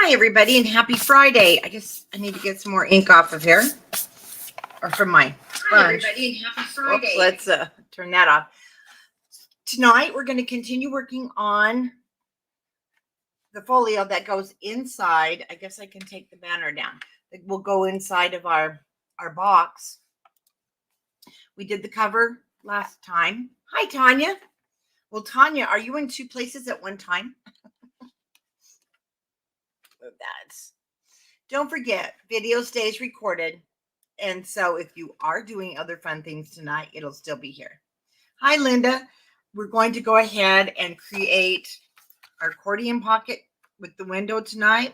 Hi, everybody, and happy Friday. I need to get some more ink off of here, or from my sponge. Hi, everybody, and happy Friday. Oops, let's turn that off. Tonight, we're going to continue working on the folio that goes inside. I guess I can take the banner down. It will go inside of our box. We did the cover last time. Hi, Tanya. Well, Tanya, are you in two places at one time? Don't forget, video stays recorded. And so if you are doing other fun things tonight, it'll still be here. Hi, Linda. We're going to go ahead and create our accordion pocket with the window tonight.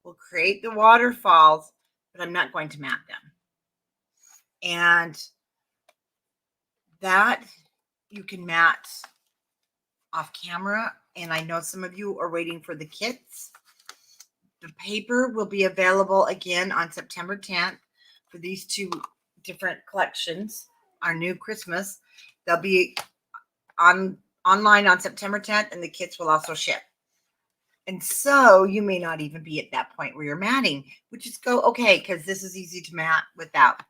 We'll create the waterfalls, but I'm not going to mat them. And that you can mat off camera. And I know some of you are waiting for the kits. The paper will be available again on September 10th for these two different collections, our new Christmas. They'll be online on September 10th, and the kits will also ship. And so you may not even be at that point where you're matting, which is okay, because this is easy to mat without.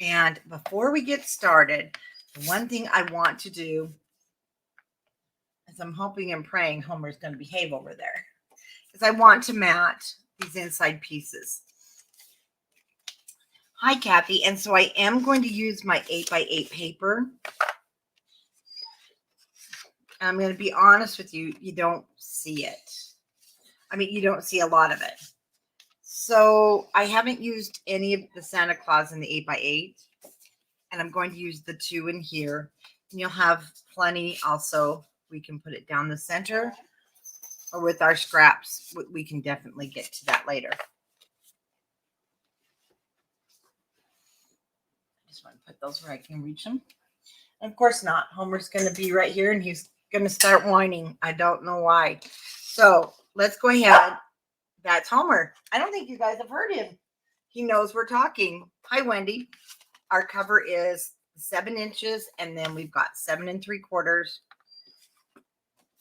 And before we get started, the one thing I want to do is I'm hoping and praying Homer's going to behave over there, is I want to mat these inside pieces. Hi, Kathy. And so I am going to use my 8x8 paper. I'm going to be honest with you, you don't see it. I mean, you don't see a lot of it. So I haven't used any of the Santa Claus in the 8x8. And I'm going to use the two in here. And you'll have plenty also. We can put it down the center, or with our scraps, we can definitely get to that later. I just want to put those where I can reach them. And of course not. Homer's going to be right here, and he's going to start whining. I don't know why. So let's go ahead. That's Homer. I don't think you guys have heard him. He knows we're talking. Hi, Wendy. Our cover is 7 inches, and then we've got 7 3/4.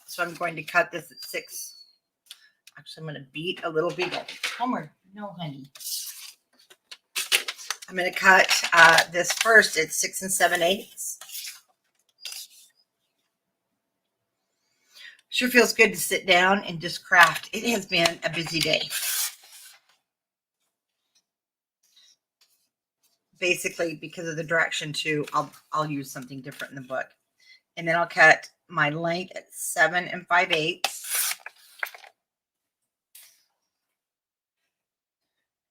So I'm going to cut this at 6. Actually, I'm going to beat a little bigger. Homer, no, honey. I'm going to cut this first at 6 7/8. Sure feels good to sit down and just craft. It has been a busy day. Basically, because of the direction too, I'll use something different in the book. And then I'll cut my length at 7 5/8.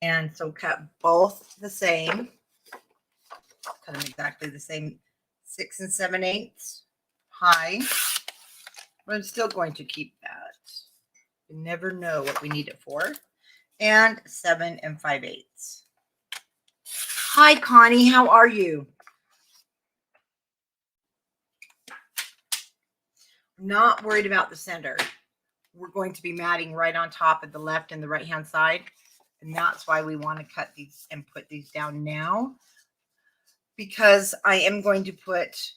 And so cut both the same. Cut them exactly the same, 6 7/8 high. But I'm still going to keep that. You never know what we need it for. And 7 5/8. Hi, Connie. How are you? Not worried about the center. We're going to be matting right on top of the left and the right hand side. And that's why we want to cut these and put these down now, because I am going to put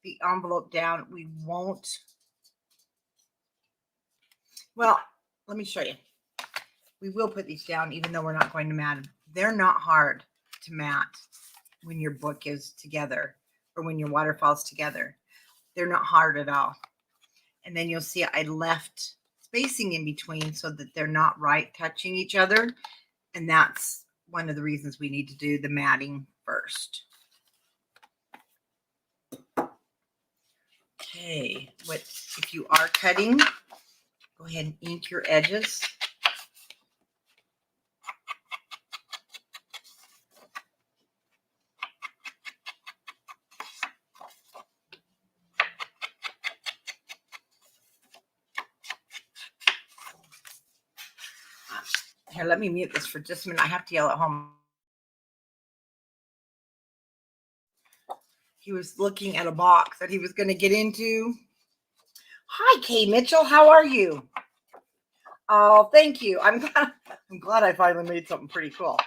the envelope down. We won't. Well, let me show you. We will put these down even though we're not going to mat them. They're not hard to mat when your book is together or when your waterfall's together. They're not hard at all. And then you'll see I left spacing in between so that they're not right touching each other. And that's one of the reasons we need to do the matting first. Okay, if you are cutting, go ahead and ink your edges. Here, let me mute this for just a minute. I have to yell at home. He was looking at a box that he was going to get into. Hi, Kay Mitchell. How are you? Oh, thank you. I'm glad I finally made something pretty cool.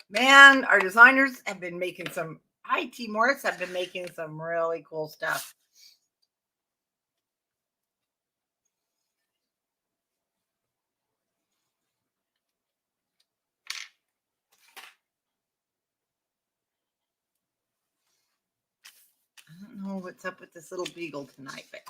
Man, our designers have been making some. Hi, T. Morris. Have been making some really cool stuff. don't know what's up with this little beagle tonight, but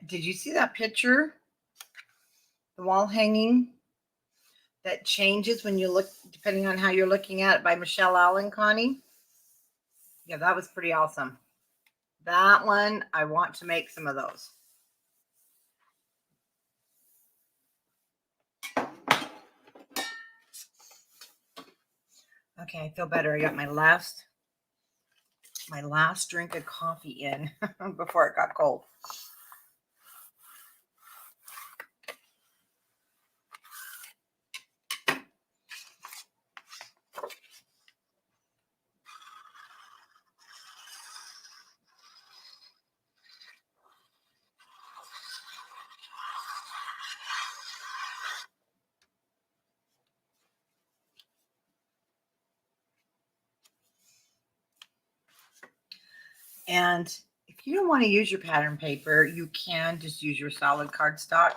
did you see that picture? The wall hanging that changes when you look, depending on how you're looking at it, by Michelle Allen, Connie. Yeah, that was pretty awesome. That one, I want to make some of those. Okay, I feel better. I got my last drink of coffee in before it got cold. And if you don't want to use your pattern paper, you can just use your solid cardstock.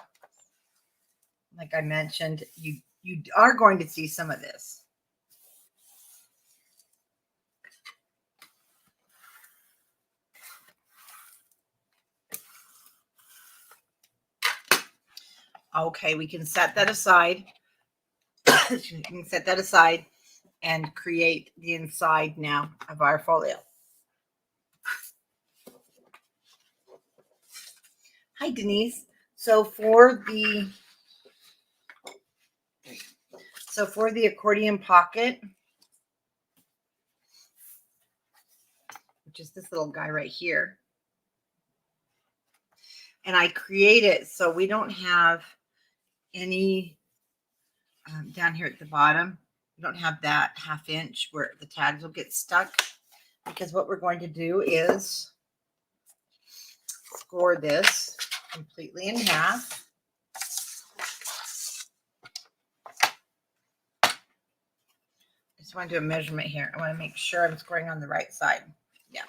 Like I mentioned, you are going to see some of this. Okay, we can set that aside. You can set that aside and create the inside now of our folio. Hi, Denise. So for the accordion pocket, which is this little guy right here, and I create it so we don't have any down here at the bottom. We don't have that 1/2 inch where the tags will get stuck, because what we're going to do is score this completely in half. I just want to do a measurement here. I want to make sure I'm scoring on the right side. Yeah.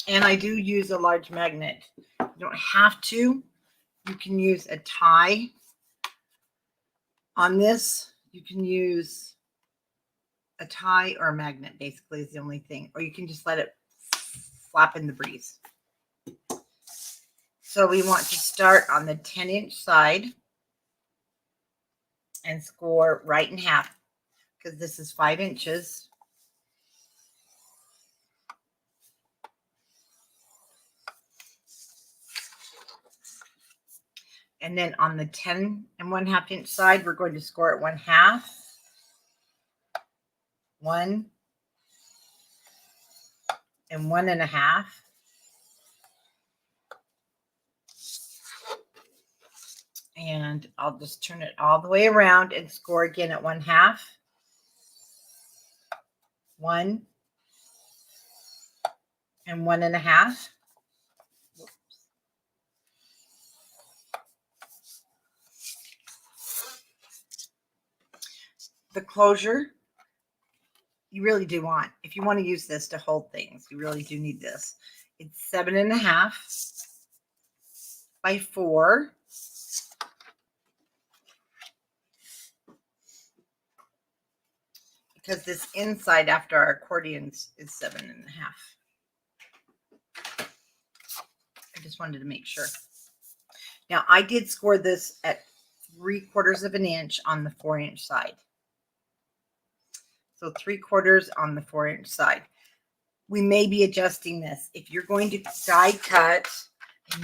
And I do use a large magnet. You don't have to. You can use a tie on this. You can use a tie or a magnet, basically, is the only thing. Or you can just let it flap in the breeze. So we want to start on the 10-inch side and score right in half, because this is 5 inches. And then on the 10 1/2 inch side, we're going to score it 1/2, 1, and 1 1/2. And I'll just turn it all the way around and score again at 1/2, 1, and 1 1/2. The closure, you really do want, if you want to use this to hold things, you really do need this. It's 7 1/2 by 4. Because this inside after our accordions is 7 1/2. I just wanted to make sure. Now I did score this at 3/4 of an inch on the 4-inch side. So 3/4 on the 4-inch side. We may be adjusting this. If you're going to die cut,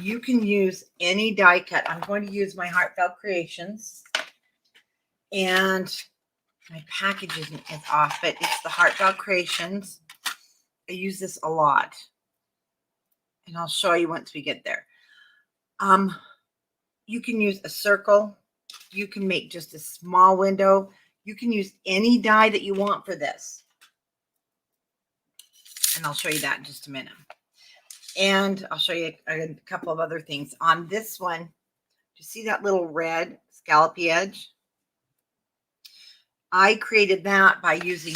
you can use any die cut. I'm going to use my Heartfelt Creations. And my packaging is off, but it's the Heartfelt Creations. I use this a lot. And I'll show you once we get there. You can use a circle. You can make just a small window. You can use any die that you want for this. And I'll show you that in just a minute. And I'll show you a couple of other things. On this one, do you see that little red scallopy edge? I created that by using,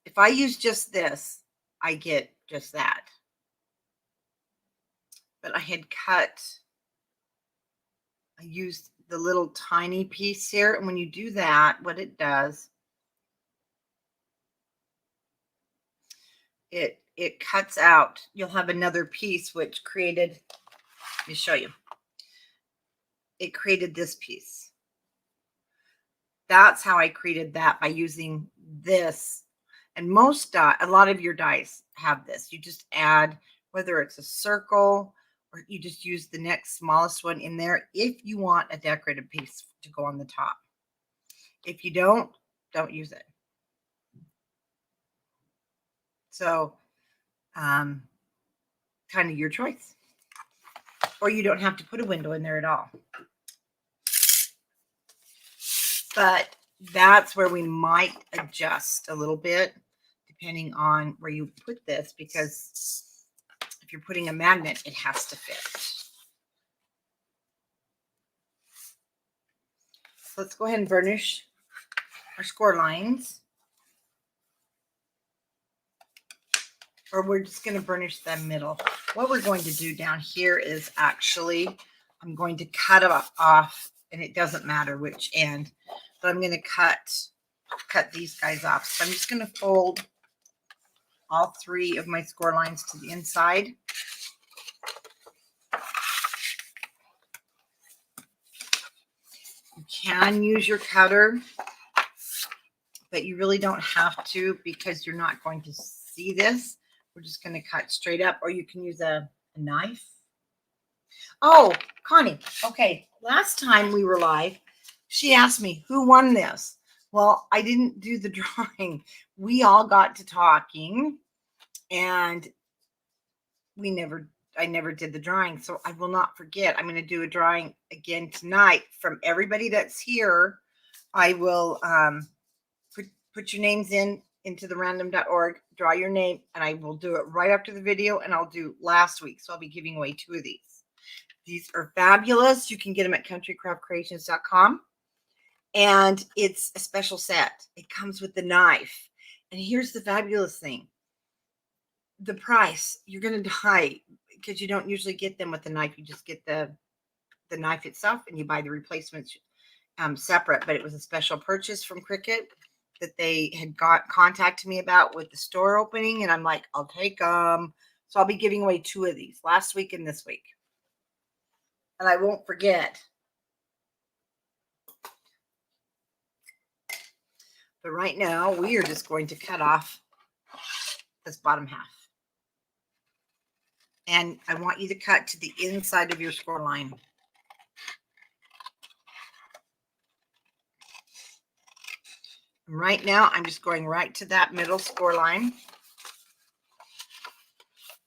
if I use just this, I get just that. But I had cut, I used the little tiny piece here. And when you do that, what it does, it cuts out. You'll have another piece which created, let me show you. It created this piece. That's how I created that, by using this. And most die, a lot of your dies have this. You just add, whether it's a circle or you just use the next smallest one in there if you want a decorative piece to go on the top. If you don't use it. So kind of your choice. Or you don't have to put a window in there at all. But that's where we might adjust a little bit depending on where you put this, because if you're putting a magnet, it has to fit. So let's go ahead and burnish our score lines. Or we're just going to burnish the middle. What we're going to do down here is actually, I'm going to cut it off, and it doesn't matter which end, but I'm going to cut these guys off. So I'm just going to fold all three of my score lines to the inside. You can use your cutter, but you really don't have to, because you're not going to see this. We're just going to cut straight up, or you can use a knife. Oh, Connie. Okay. Last time we were live, she asked me who won this. Well, I didn't do the drawing. We all got to talking, and I never did the drawing. So I will not forget. I'm going to do a drawing again tonight from everybody that's here. I will put your names into the random.org, draw your name, and I will do it right after the video, and I'll do last week. So I'll be giving away 2 of these. These are fabulous. You can get them at countrycraftcreations.com. And it's a special set. It comes with the knife. And here's the fabulous thing. The price, you're going to die, because you don't usually get them with the knife. You just get the knife itself, and you buy the replacements separate. But it was a special purchase from Cricut that they had contacted me about with the store opening. And I'm like, I'll take them. So I'll be giving away 2 of these last week and this week. And I won't forget. But right now, we are just going to cut off this bottom half. And I want you to cut to the inside of your score line. Right now, I'm just going right to that middle score line.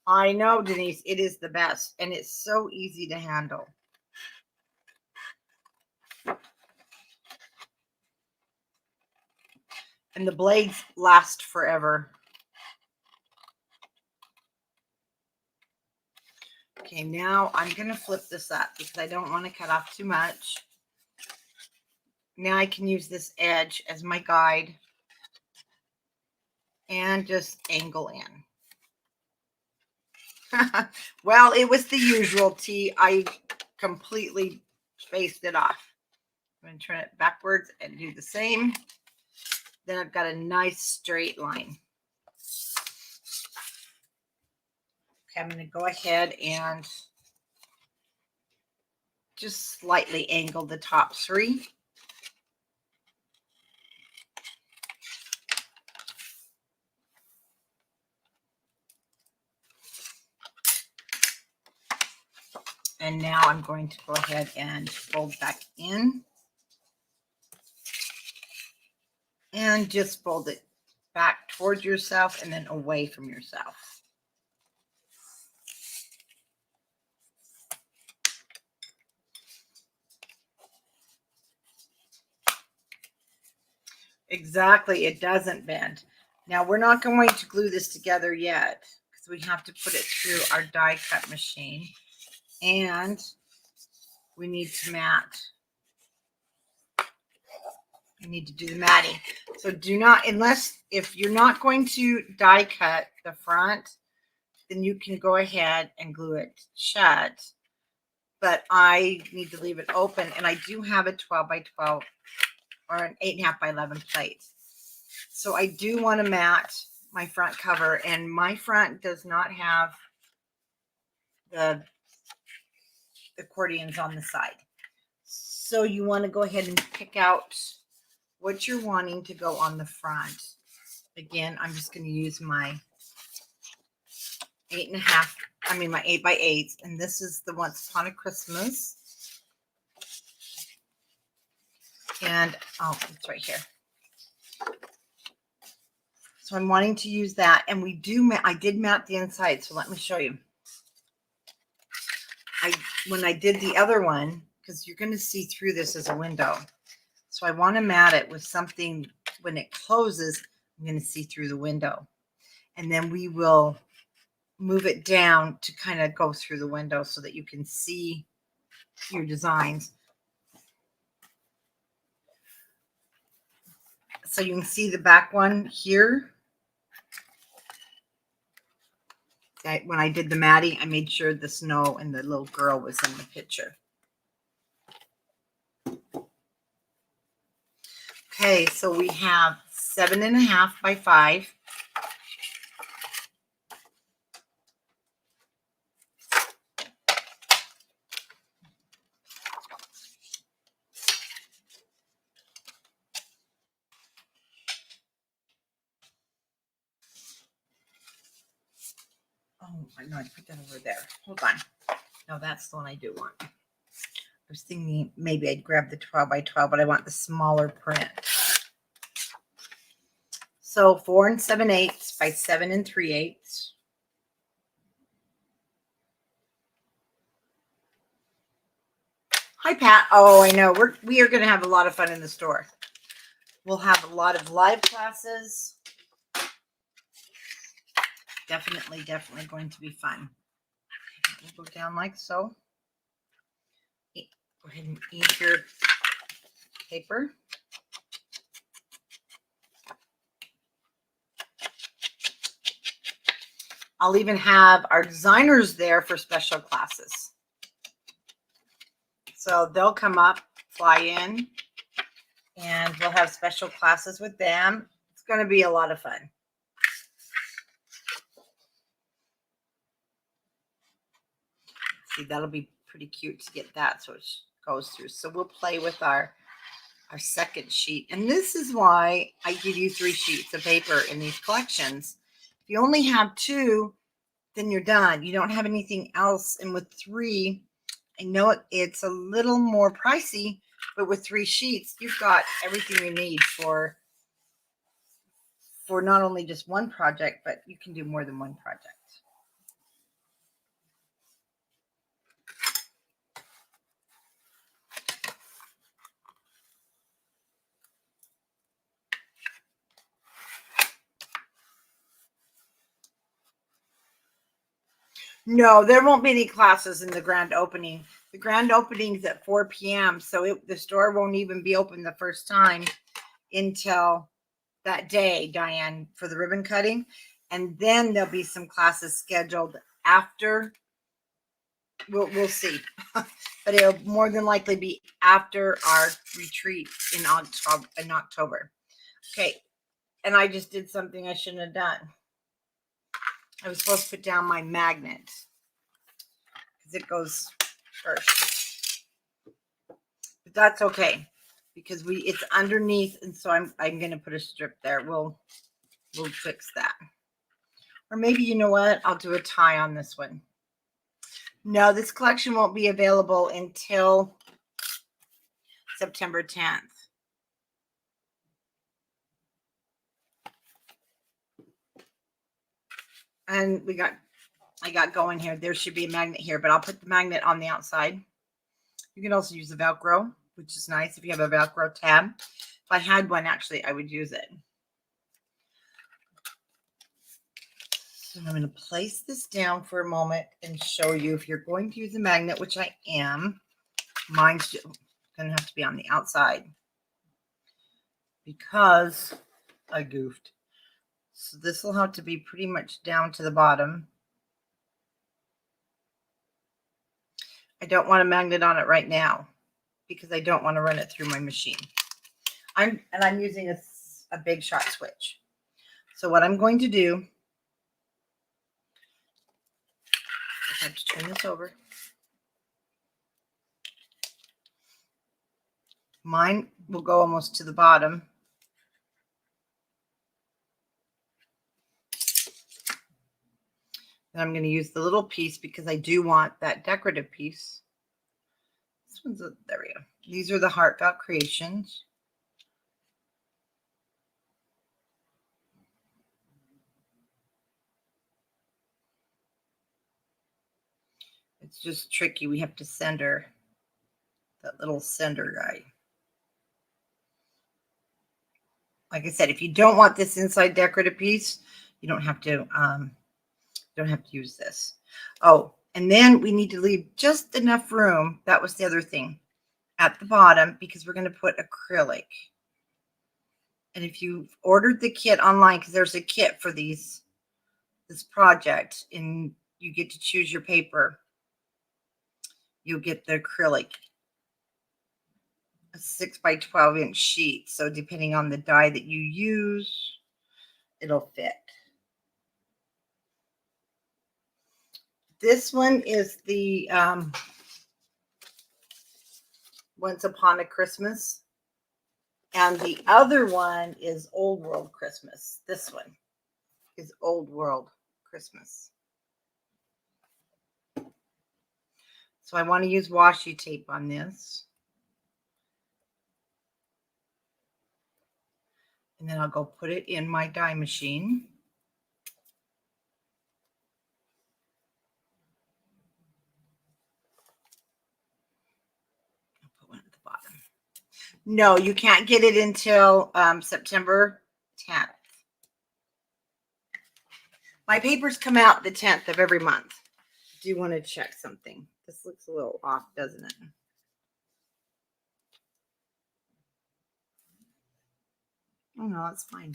I know, Denise, it is the best. And it's so easy to handle. And the blades last forever. Okay, now I'm going to flip this up because I don't want to cut off too much. Now I can use this edge as my guide and just angle in. Well, it was the usual T. I completely spaced it off. I'm going to turn it backwards and do the same. Then I've got a nice straight line. Okay, I'm going to go ahead and just slightly angle the top 3. And now I'm going to go ahead and fold back in. And just fold it back towards yourself and then away from yourself. Exactly, it doesn't bend. Now we're not going to glue this together yet because we have to put it through our die cut machine. And we need to mat. I need to do the matting. So do not, if you're not going to die cut the front, then you can go ahead and glue it shut. But I need to leave it open, and I do have a 12 by 12 or an 8.5 by 11 plate. So I do want to mat my front cover, and my front does not have the accordions on the side. So you want to go ahead and pick out what you're wanting to go on the front. Again, I'm just going to use my 8.5, my 8 by 8, and this is the Once Upon a Christmas. And oh, it's right here. So I'm wanting to use that, and I did mat the inside, so let me show you. When I did the other one, because you're going to see through this as a window, so I want to mat it with something. When it closes, I'm going to see through the window, and then we will move it down to kind of go through the window so that you can see your designs. So you can see the back one here. When I did the matting, I made sure the snow and the little girl was in the picture. Okay, so we have 7.5 by 5. Oh, I know I put that over there. Hold on. No, that's the one I do want. I was thinking maybe I'd grab the 12 by 12, but I want the smaller print. So 4 7/8 by 7 3/8. Hi, Pat. Oh, I know. We are going to have a lot of fun in the store. We'll have a lot of live classes. Definitely going to be fun. We'll go down like so. Go ahead and ink your paper. I'll even have our designers there for special classes. So they'll come up, fly in, and we'll have special classes with them. It's going to be a lot of fun. See, that'll be pretty cute to get that so it goes through. So we'll play with our second sheet. And this is why I give you 3 sheets of paper in these collections. If you only have 2, then you're done. You don't have anything else. And with 3, I know it's a little more pricey, but with 3 sheets, you've got everything you need for not only just one project, but you can do more than one project. No, there won't be any classes in the grand opening. The grand opening is at 4 p.m. So the store won't even be open the first time until that day, Diane, for the ribbon cutting. And then there'll be some classes scheduled after. We'll see. But it'll more than likely be after our retreat in October. Okay. And I just did something I shouldn't have done. I was supposed to put down my magnet because it goes first, but that's okay because it's underneath, and so I'm going to put a strip there. We'll fix that, or maybe you know what? I'll do a tie on this one. No, this collection won't be available until September 10th. And I got going here. There should be a magnet here, but I'll put the magnet on the outside. You can also use the Velcro, which is nice if you have a Velcro tab. If I had one, actually, I would use it. So I'm going to place this down for a moment and show you if you're going to use a magnet, which I am. Mine's going to have to be on the outside. because I goofed. So this will have to be pretty much down to the bottom. I don't want a magnet on it right now because I don't want to run it through my machine. I'm using a big shot switch. So what I'm going to do, I have to turn this over. Mine will go almost to the bottom. And I'm going to use the little piece because I do want that decorative piece. This one's there we go. These are the Heartfelt Creations. It's just tricky. We have to center that little center guy. Like I said, if you don't want this inside decorative piece, you don't have to use this. Oh, and then we need to leave just enough room. That was the other thing at the bottom because we're going to put acrylic. And if you ordered the kit online, because there's a kit for this project, and you get to choose your paper, you'll get the acrylic, a 6 by 12 inch sheet. So depending on the die that you use, it'll fit. This one is the Once Upon a Christmas. And the other one is Old World Christmas. This one is Old World Christmas. So I want to use washi tape on this. And then I'll go put it in my die machine. I'll put one at the bottom. No, you can't get it until September 10th. My papers come out the 10th of every month. Do you want to check something? This looks a little off, doesn't it? Oh, no, it's fine.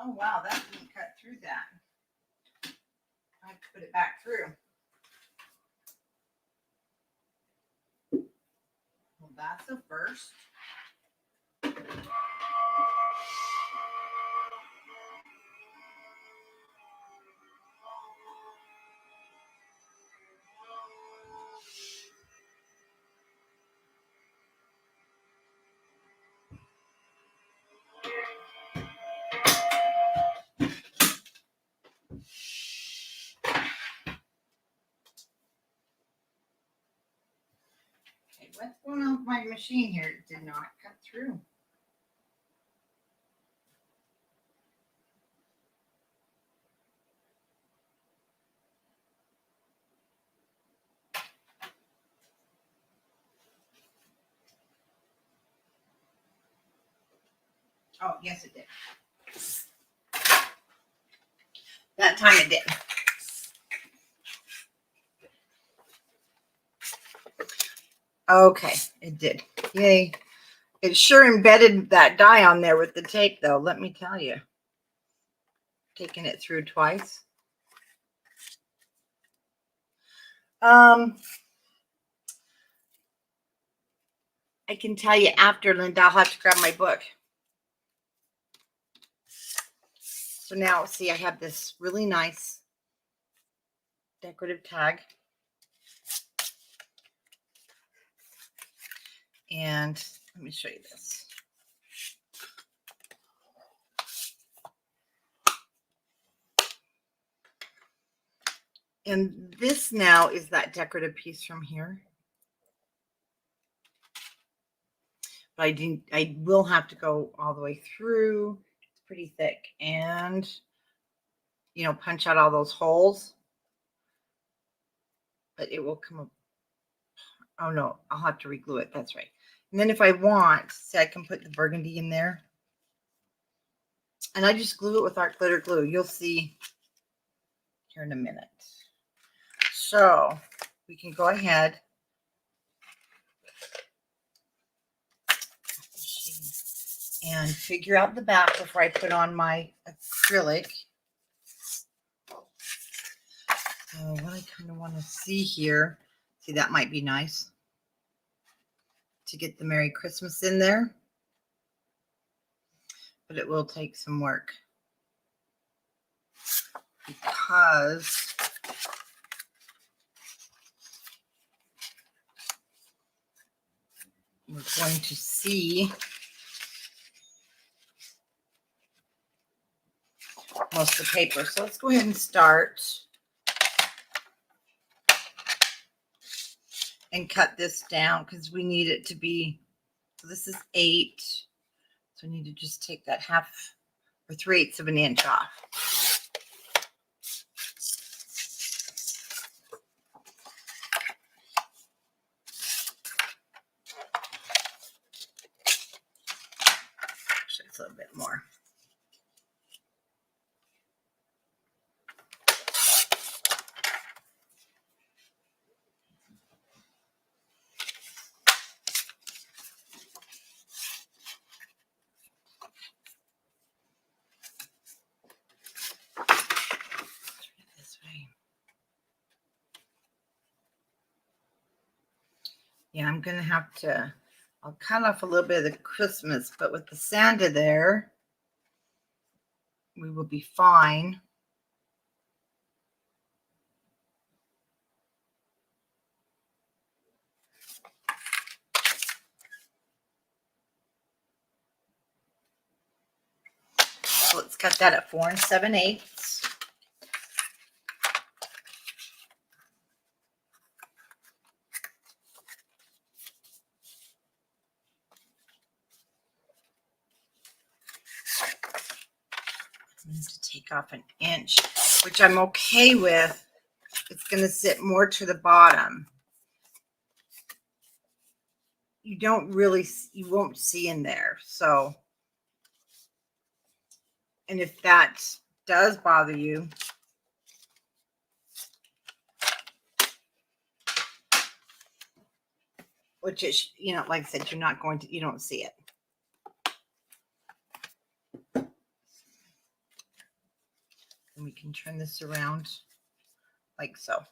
Oh, wow, that didn't cut through that. I have to put it back through. Well, that's a first. Okay, what's going on with my machine here? It did not cut through. Oh, yes, it did. That time it did. Okay, it did. Yay. It sure embedded that die on there with the tape, though, let me tell you. Taking it through twice. I can tell you after, Linda. I'll have to grab my book. So now, see, I have this really nice decorative tag. And let me show you this. And this now is that decorative piece from here. But I will have to go all the way through. It's pretty thick. And, you know, punch out all those holes. But it will come up. Oh, no, I'll have to reglue it. That's right. And then if I want, say I can put the burgundy in there. And I just glue it with art glitter glue. You'll see here in a minute. So we can go ahead and figure out the back before I put on my acrylic. So what I kind of want to see here, see, that might be nice to get the Merry Christmas in there, but it will take some work because we're going to see most of the paper. So let's go ahead and start and cut this down because we need it to be, so this is 8. So I need to just take that 1/2 or 3/8 of an inch off. Actually, it's a little bit more. Yeah, I'm going to have to, I'll cut off a little bit of the Christmas, but with the Santa there, we will be fine. So let's cut that at 4 7/8. I need to take off an inch, which I'm okay with. It's going to sit more to the bottom. You don't really, you won't see in there. So, and if that does bother you, which is, you know, like I said, you're not going to, you don't see it. And we can turn this around like so.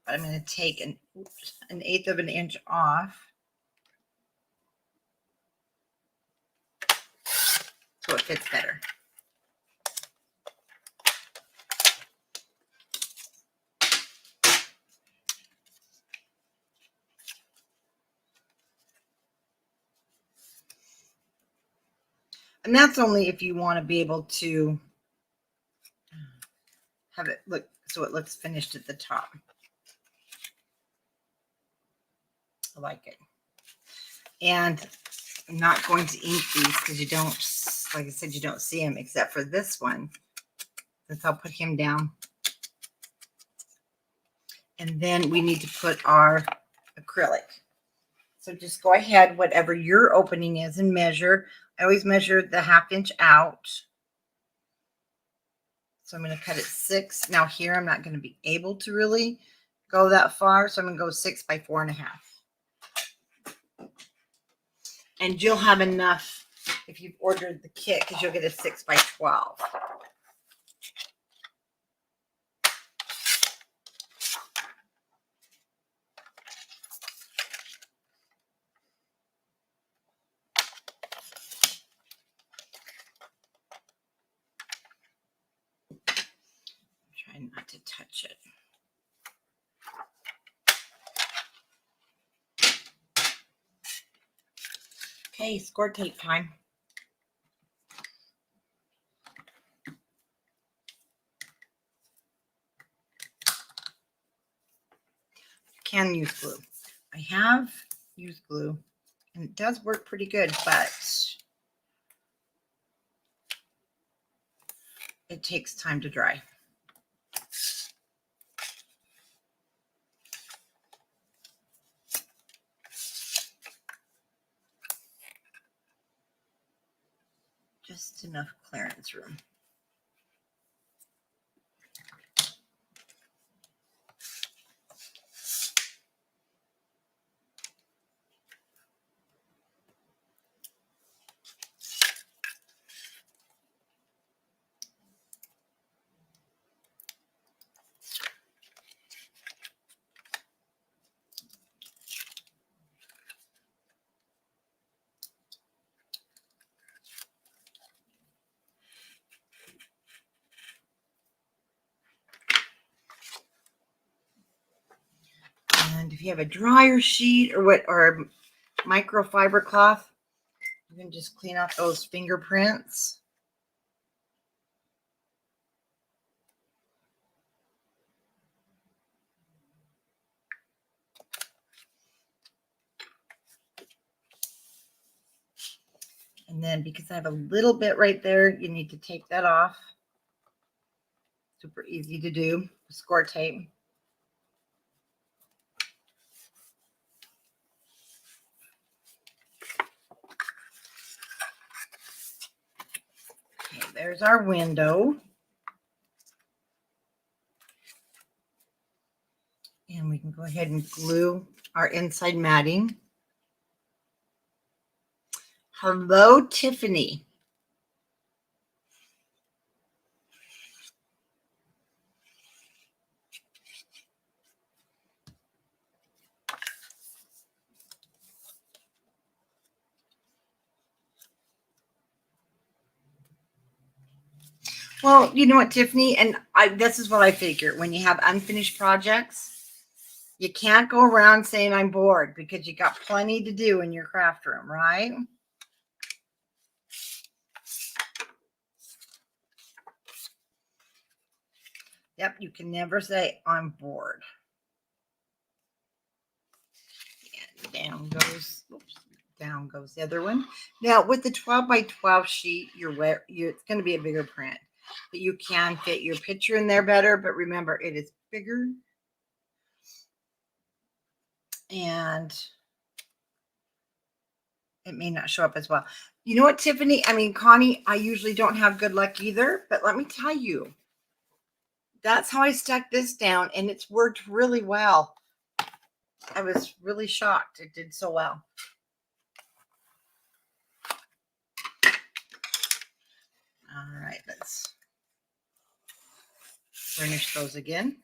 I'm going to take an 1/8 of an inch off so it fits better. And that's only if you want to be able to have it look so it looks finished at the top. I like it. And I'm not going to ink these because you don't, like I said, you don't see them except for this one. Since I'll put him down. And then we need to put our acrylic. So just go ahead, whatever your opening is, and measure. I always measure the 1/2 inch out. So I'm going to cut it 6. Now here, I'm not going to be able to really go that far. So I'm going to go 6 by 4 1/2. And you'll have enough if you've ordered the kit because you'll get a 6 by 12. Try not to touch it. Okay, score tape time. can use glue. I have used glue and it does work pretty good, but it takes time to dry. Just enough clearance room. And if you have a dryer sheet or microfiber cloth, you can just clean up those fingerprints. And then because I have a little bit right there, you need to take that off. Super easy to do with score tape. Okay, there's our window. And we can go ahead and glue our inside matting. Hello, Tiffany. Well, you know what, Tiffany, and this is what I figure. When you have unfinished projects, you can't go around saying I'm bored because you got plenty to do in your craft room, right? Yep, you can never say I'm bored. And down goes, oops, down goes the other one. Now with the 12 by 12 sheet, it's going to be a bigger print, but you can fit your picture in there better. But remember, it is bigger, and it may not show up as well. You know what, Tiffany? I mean, Connie, I usually don't have good luck either, but let me tell you, that's how I stuck this down, and it's worked really well. I was really shocked it did so well. All right, let's finish those again.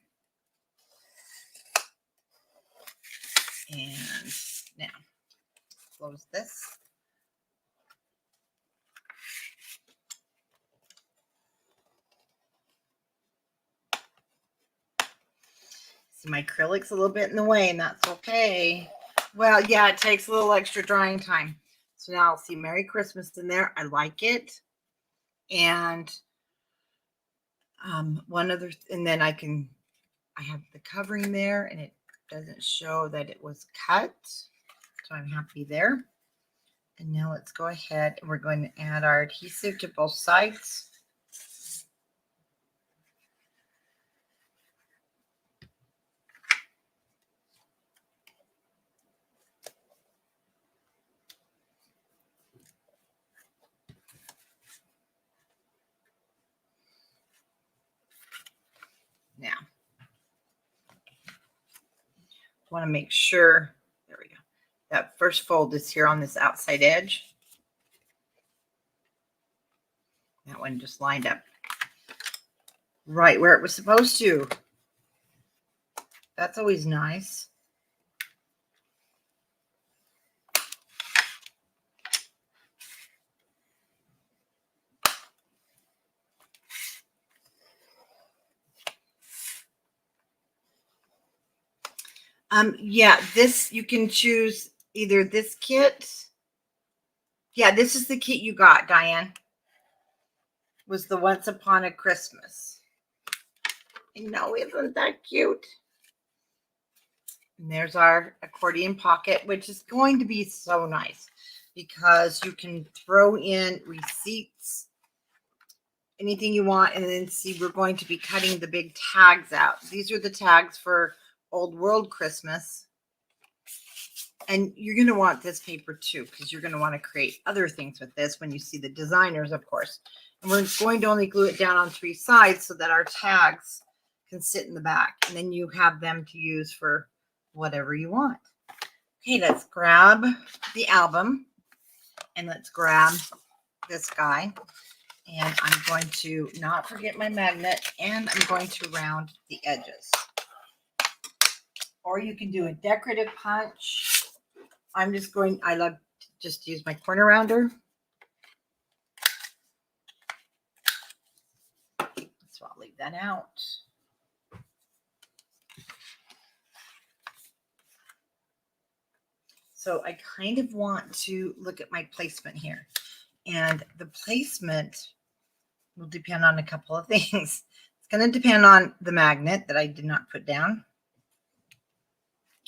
And now close this. See, my acrylic's a little bit in the way, and that's okay. Well, yeah, it takes a little extra drying time. So now I'll see Merry Christmas in there. I like it. And one other, and then I have the covering there, and it doesn't show that it was cut. So I'm happy there. And now let's go ahead and we're going to add our adhesive to both sides. Now, want to make sure, there we go, that first fold is here on this outside edge. That one just lined up right where it was supposed to. That's always nice. Yeah, this, you can choose either this kit. Yeah, this is the kit you got, Diane. Was the Once Upon a Christmas. I know, isn't that cute? And there's our accordion pocket, which is going to be so nice because you can throw in receipts, anything you want. And then see, we're going to be cutting the big tags out. These are the tags for Old World Christmas. And you're going to want this paper too, because you're going to want to create other things with this when you see the designers, of course. And we're going to only glue it down on 3 sides so that our tags can sit in the back. And then you have them to use for whatever you want. Okay, let's grab the album and let's grab this guy. And I'm going to not forget my magnet, and I'm going to round the edges. Or you can do a decorative punch. I love to just use my corner rounder. So I'll leave that out. So I kind of want to look at my placement here. And the placement will depend on a couple of things. It's going to depend on the magnet that I did not put down.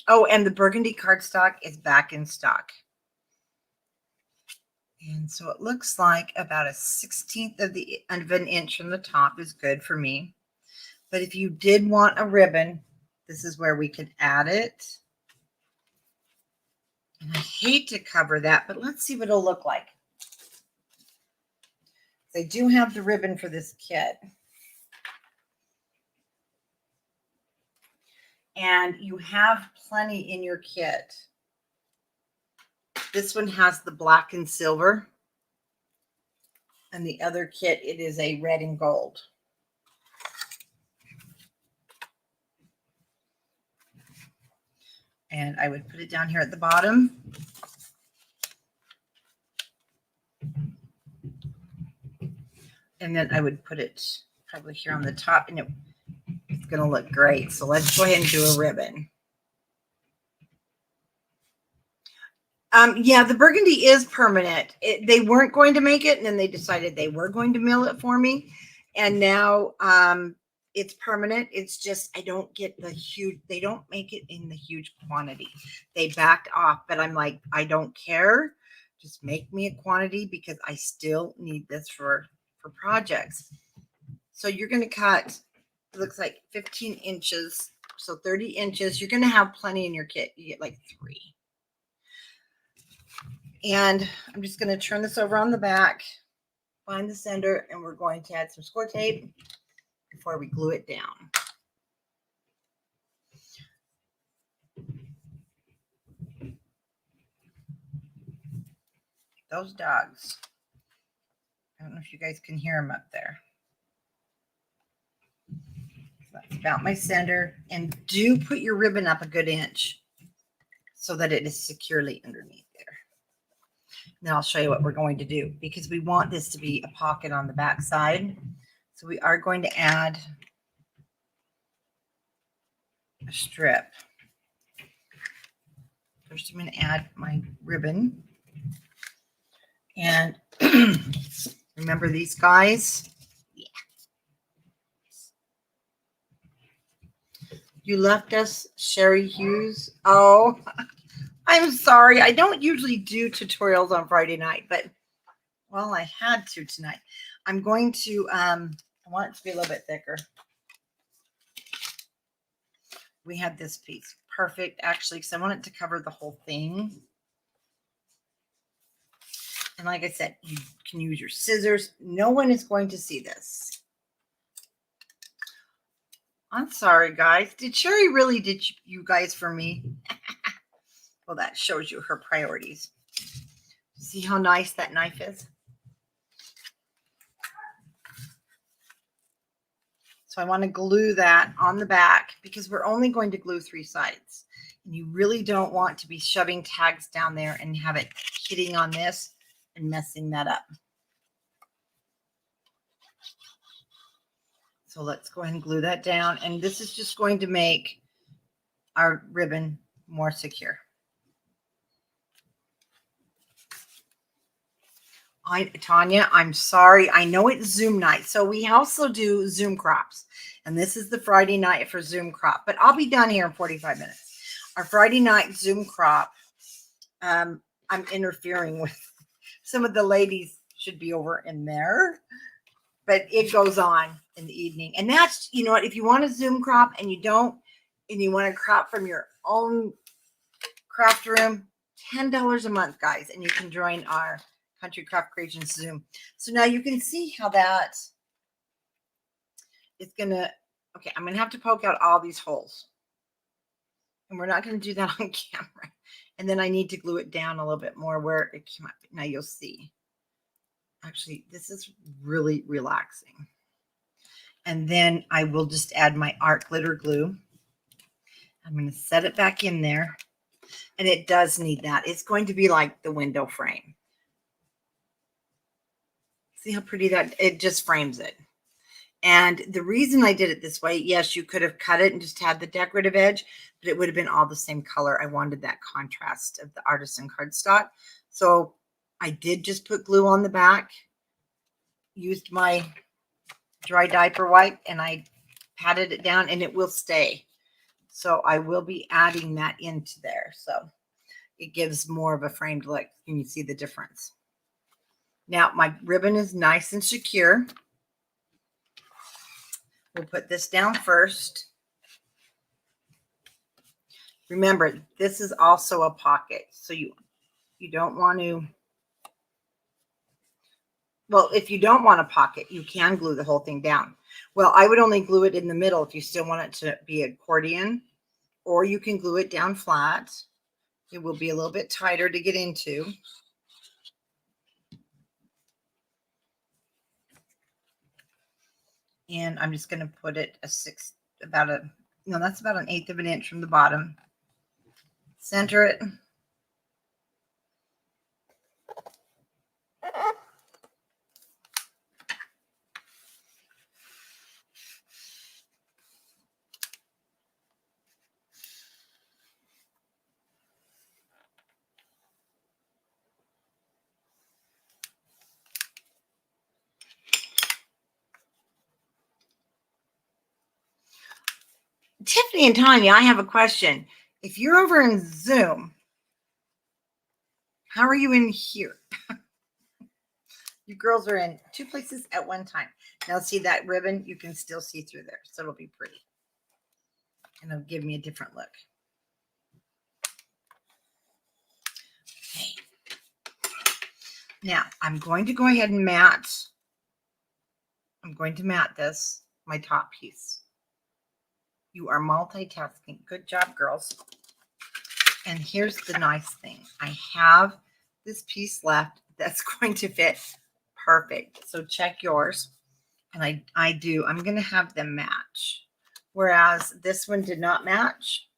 Oh, and the burgundy cardstock is back in stock. And so it looks like about 1/16 of an inch from the top is good for me. But if you did want a ribbon, this is where we could add it. And I hate to cover that, but let's see what it'll look like. They do have the ribbon for this kit. And you have plenty in your kit. This one has the black and silver. And the other kit, it is a red and gold. And I would put it down here at the bottom. And then I would put it probably here on the top, and it's going to look great. So let's go ahead and do a ribbon. Yeah, the burgundy is permanent. They weren't going to make it, and then they decided they were going to mill it for me. And now it's permanent. It's just I don't get the huge, they don't make it in the huge quantity. They backed off, but I'm like, I don't care. Just make me a quantity because I still need this for projects. So you're going to cut, it looks like 15 inches. So 30 inches. You're going to have plenty in your kit. You get like 3. And I'm just going to turn this over on the back, find the center, and we're going to add some score tape before we glue it down. Those dogs. I don't know if you guys can hear them up there. That's about my center. And do put your ribbon up a good inch so that it is securely underneath there. Now I'll show you what we're going to do because we want this to be a pocket on the back side. So we are going to add a strip. First, I'm going to add my ribbon. And remember these guys? Yeah. You left us Sherry Hughes. Oh, I'm sorry. I don't usually do tutorials on Friday night, but well, I had to tonight. I'm going to, I want it to be a little bit thicker. We had this piece. Perfect, actually, because I want it to cover the whole thing. And like I said, you can use your scissors. No one is going to see this. I'm sorry, guys. Did Sherry really did you guys for me? Well, that shows you her priorities. See how nice that knife is? So I want to glue that on the back because we're only going to glue 3 sides. And you really don't want to be shoving tags down there and have it hitting on this and messing that up. So let's go ahead and glue that down. And this is just going to make our ribbon more secure. Tanya, I'm sorry. I know it's Zoom night. So we also do Zoom crops. And this is the Friday night for Zoom crop. But I'll be done here in 45 minutes. our Friday night Zoom crop. I'm interfering with some of the ladies should be over in there, but it goes on in the evening. And that's, you know what, if you want a Zoom crop and you want to crop from your own craft room, $10 a month, guys, and you can join our Country Craft Creations Zoom. So now you can see how that is gonna, okay, I'm gonna have to poke out all these holes. And we're not gonna do that on camera. And then I need to glue it down a little bit more where it came up. Now you'll see. Actually, this is really relaxing. And then I will just add my art glitter glue. I'm going to set it back in there. And it does need that. It's going to be like the window frame. See how pretty that, it just frames it. And the reason I did it this way, yes, you could have cut it and just had the decorative edge, but it would have been all the same color. I wanted that contrast of the artisan cardstock. So I did just put glue on the back, used my dry diaper wipe, and I patted it down, and it will stay. So I will be adding that into there. So it gives more of a framed look. Can you see the difference? Now my ribbon is nice and secure. We'll put this down first. Remember, this is also a pocket. So you don't want to, well, if you don't want a pocket, you can glue the whole thing down. Well, I would only glue it in the middle if you still want it to be accordion, or you can glue it down flat. It will be a little bit tighter to get into. And I'm just going to put it that's about an 1/8 of an inch from the bottom. Center it. Tiffany and Tanya, I have a question. If you're over in Zoom, how are you in here? You girls are in two places at one time. Now see that ribbon? You can still see through there. So it'll be pretty. And it'll give me a different look. Okay. Now I'm going to go ahead and mat. I'm going to mat this, my top piece. You are multitasking. Good job, girls. And here's the nice thing. I have this piece left that's going to fit perfect. So check yours. And I do. I'm going to have them match. Whereas this one did not match.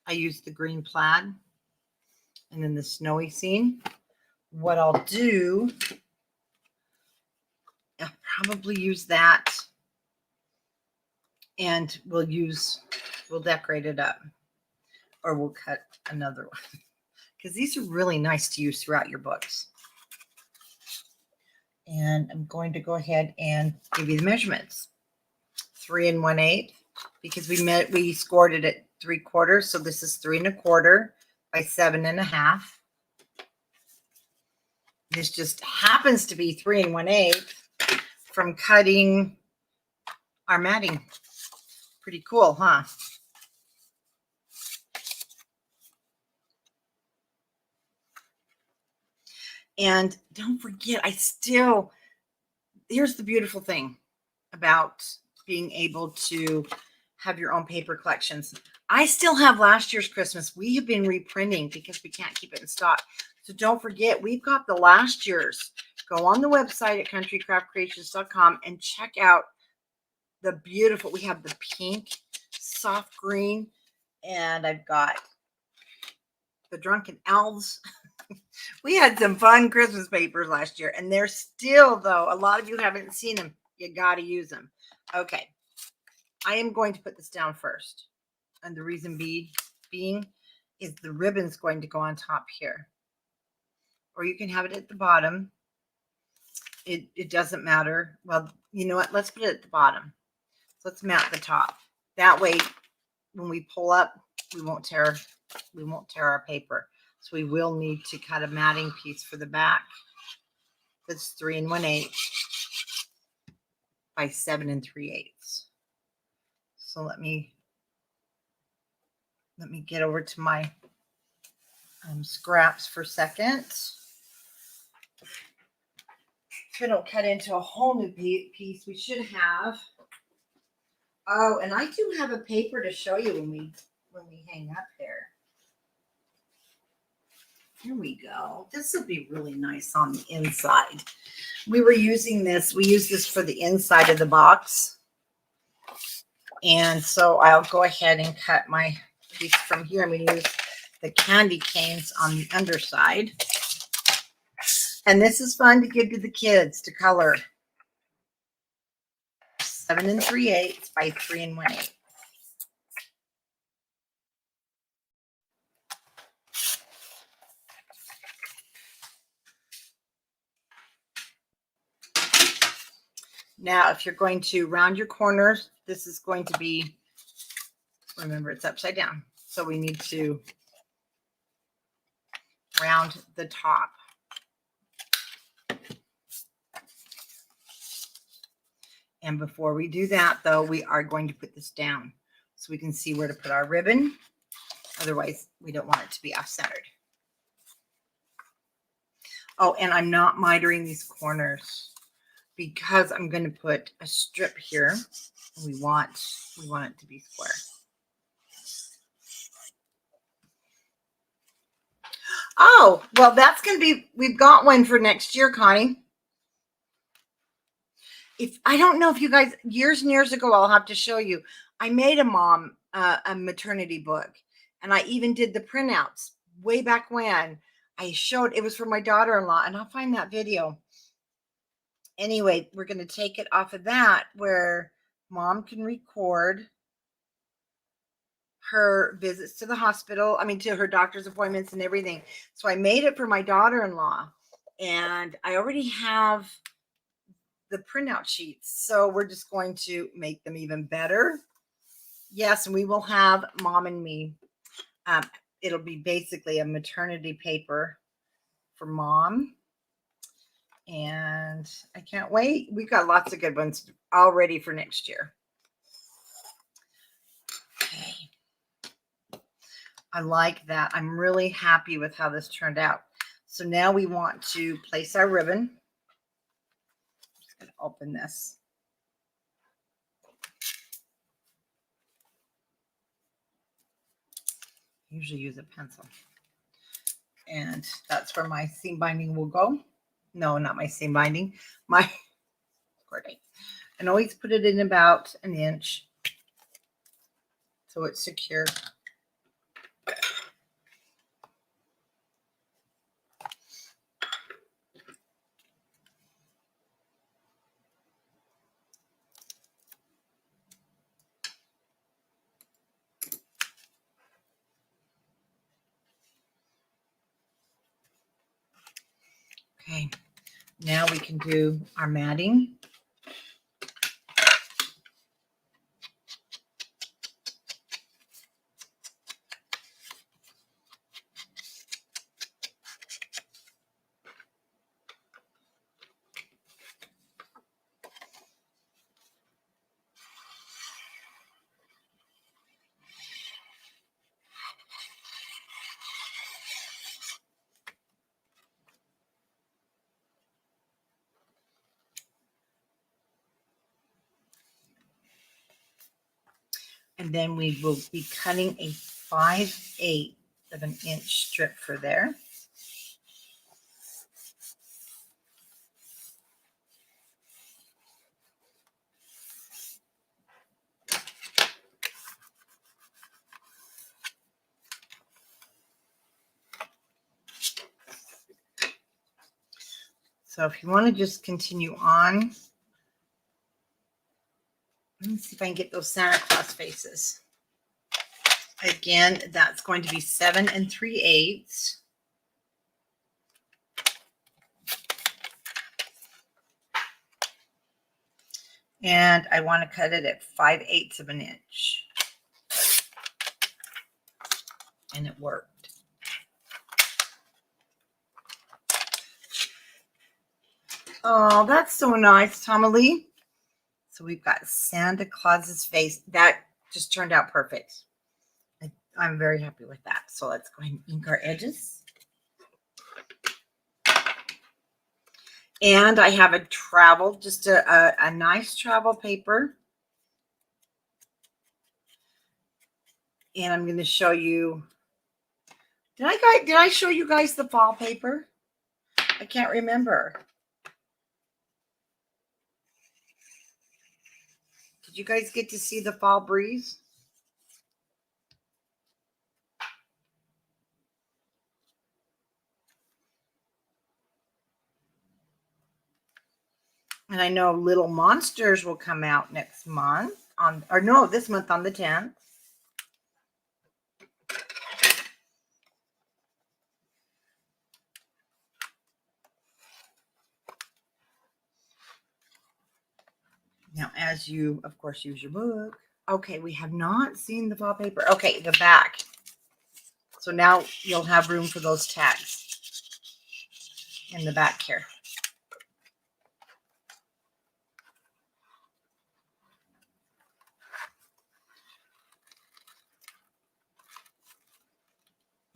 I used the green plaid. And then the snowy scene. What I'll do, I'll probably use that. And we'll decorate it up, or we'll cut another one, because these are really nice to use throughout your books. And I'm going to go ahead and give you the measurements. 3 1/8, because we scored it at 3/4, so this is 3 1/4 by 7 1/2. This just happens to be 3 1/8 from cutting our matting. Pretty cool, huh? And don't forget, here's the beautiful thing about being able to have your own paper collections. I still have last year's Christmas. We have been reprinting because we can't keep it in stock. So don't forget, we've got the last year's. Go on the website at countrycraftcreations.com and check out the beautiful, we have the pink, soft green, and I've got the Drunken Elves. We had some fun Christmas papers last year, and they're still, though, a lot of you haven't seen them. You got to use them. Okay. I am going to put this down first. And the reason being is the ribbon's going to go on top here. Or you can have it at the bottom. It doesn't matter. Well, you know what? Let's put it at the bottom. So let's mat the top. That way, when we pull up, we won't tear our paper. So we will need to cut a matting piece for the back. That's 3 1/8 by 7 3/8. So let me get over to my scraps for a second. So we don't cut into a whole new piece. We should have. Oh, and I do have a paper to show you when we hang up there. Here we go. This will be really nice on the inside. We were using this. We use this for the inside of the box. And so I'll go ahead and cut my piece from here. I'm going to use the candy canes on the underside. And this is fun to give to the kids to color. 7 3/8 by 3 1/8. Now, if you're going to round your corners, this is going to be, remember, it's upside down. So we need to round the top. And before we do that, though, we are going to put this down so we can see where to put our ribbon. Otherwise, we don't want it to be off-centered. Oh, and I'm not mitering these corners because I'm going to put a strip here. We want it to be square. Oh, well, that's going to be, we've got one for next year, Connie. I don't know if you guys, years and years ago, I'll have to show you. I made a mom a maternity book, and I even did the printouts way back when. I showed, it was for my daughter-in-law, and I'll find that video. Anyway, we're going to take it off of that where mom can record her visits to the hospital. I mean, to her doctor's appointments and everything. So I made it for my daughter-in-law, and I already have the printout sheets. So we're just going to make them even better. Yes, and we will have Mom and Me. It'll be basically a maternity paper for Mom. And I can't wait. We've got lots of good ones all ready for next year. Okay. I like that. I'm really happy with how this turned out. So now we want to place our ribbon. I'm just going to open this. I usually use a pencil. And that's where my seam binding will go. No, not my seam binding. My accordion. And always put it in about 1 inch so it's secure. Okay, now we can do our matting. And then we will be cutting a 5/8 of an inch strip for there. So if you want to just continue on, let me see if I can get those Santa Claus faces. Again, that's going to be 7 3/8. And I want to cut it at 5/8 of an inch. And it worked. Oh, that's so nice, Tomalee. So we've got Santa Claus's face. That just turned out perfect. I'm very happy with that. So let's go ahead and ink our edges. And I have a travel, just a nice travel paper. And I'm going to show you. Did I show you guys the fall paper? I can't remember. Did you guys get to see the fall breeze? And I know Little Monsters will come out next month this month on the 10th. Now, as you, of course, use your book. Okay, we have not seen the fall paper. Okay, the back. So now you'll have room for those tags in the back here.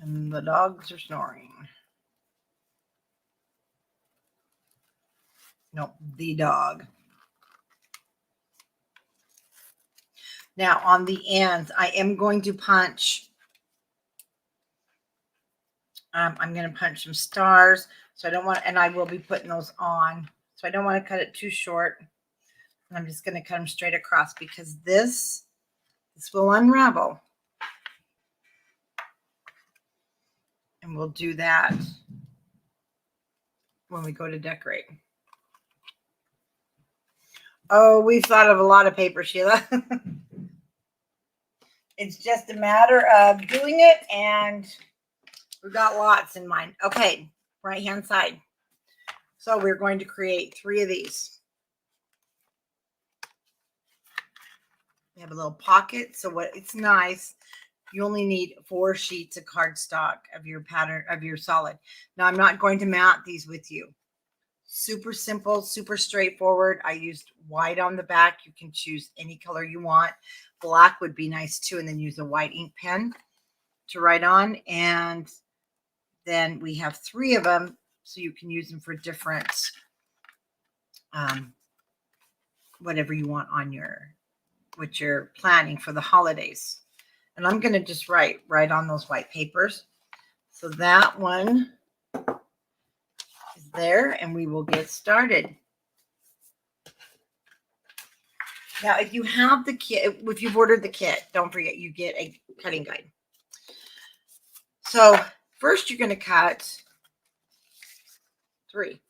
And the dogs are snoring. Nope, the dog. Now on the ends, I am going to punch. I'm going to punch some stars. So I don't want, and I will be putting those on. So I don't want to cut it too short. And I'm just going to cut them straight across because this will unravel. And we'll do that when we go to decorate. Oh, we've thought of a lot of paper, Sheila. It's just a matter of doing it, and we've got lots in mind. Okay, right hand side. So we're going to create 3 of these. We have a little pocket. So it's nice. You only need 4 sheets of cardstock of your pattern, of your solid. Now I'm not going to mat these with you. Super simple, super straightforward. I used white on the back. You can choose any color you want. Black would be nice too. And then use a white ink pen to write on. And then we have 3 of them. So you can use them for different, whatever you want on what you're planning for the holidays. And I'm going to just write on those white papers. So that one is there, and we will get started. Now, if you have the kit, if you've ordered the kit, don't forget you get a cutting guide. So first you're going to cut 3.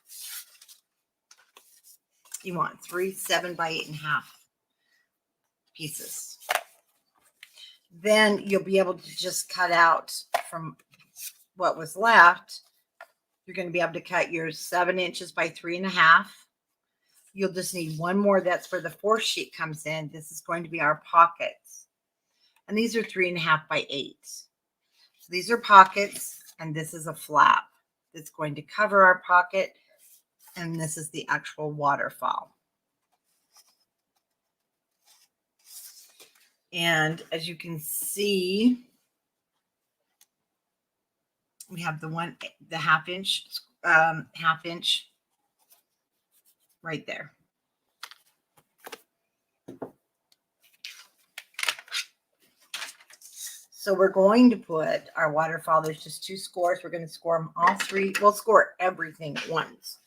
You want 3 7 by 8.5 pieces. Then you'll be able to just cut out from what was left. You're going to be able to cut yours 7 inches by 3.5. You'll just need 1 more. That's where the 4th sheet comes in. This is going to be our pockets. And these are 3.5 by 8. So these are pockets, and this is a flap that's going to cover our pocket. And this is the actual waterfall. And as you can see, we have the 1/2 inch, half inch right there. So we're going to put our waterfall. There's just 2 scores. We're going to score them all 3. We'll score everything at once.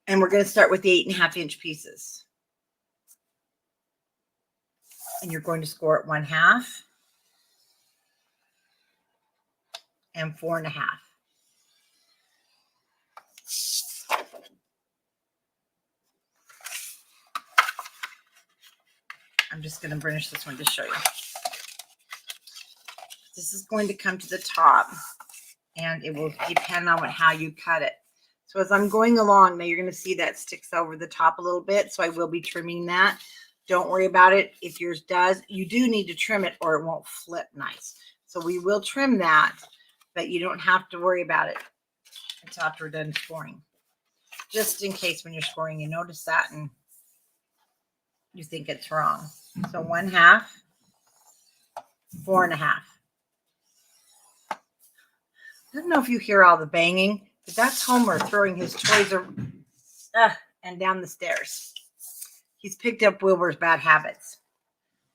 And we're going to start with the 8.5 inch pieces. And you're going to score it 1/2 and 4.5. I'm just going to burnish this one to show you. This is going to come to the top, and it will depend on how you cut it. So as I'm going along, now you're going to see that sticks over the top a little bit. So I will be trimming that. Don't worry about it. If yours does, you do need to trim it or it won't flip nice. So we will trim that, but you don't have to worry about it until after we're done scoring. Just in case when you're scoring, you notice that and you think it's wrong. So 1/2, 4.5. I don't know if you hear all the banging, but that's Homer throwing his toys and down the stairs. He's picked up Wilbur's bad habits.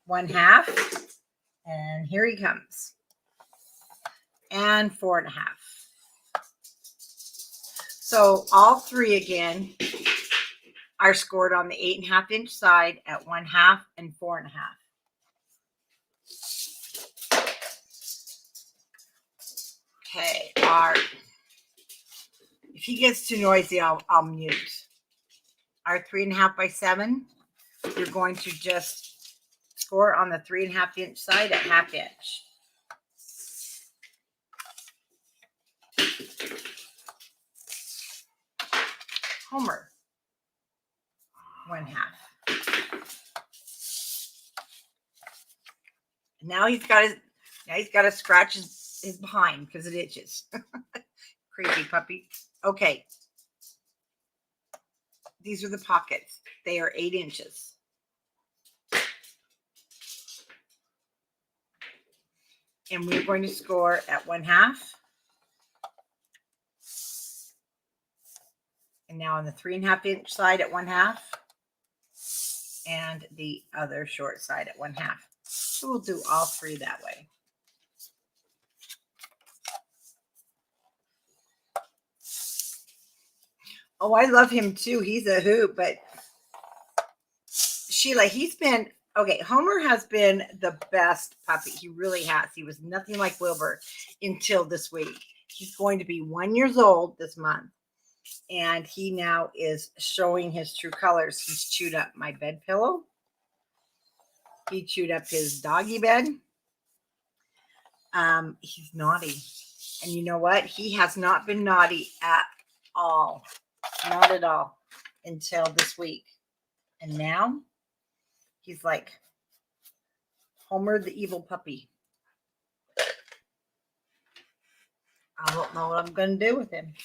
1/2, and here he comes. And 4.5. So all three again are scored on the 8.5 inch side at 1/2 and 4.5. Okay, Art. If he gets too noisy, I'll mute. Our 3.5 by 7, you're going to just score on the 3.5 inch side at 1/2 inch. Homer, 1/2. Now he's got to scratch his behind because it itches. Crazy puppy. Okay. These are the pockets. They are 8 inches. And we're going to score at 1/2. And now on the 3.5 inch side at 1/2. And the other short side at 1/2. So we'll do all three that way. Oh, I love him too. He's a hoot, but Sheila, okay, Homer has been the best puppy. He really has. He was nothing like Wilbur until this week. He's going to be 1 year old this month. And he now is showing his true colors. He's chewed up my bed pillow. He chewed up his doggy bed. He's naughty. And you know what? He has not been naughty at all. Not at all until this week. And now he's like Homer the evil puppy. I don't know what I'm going to do with him.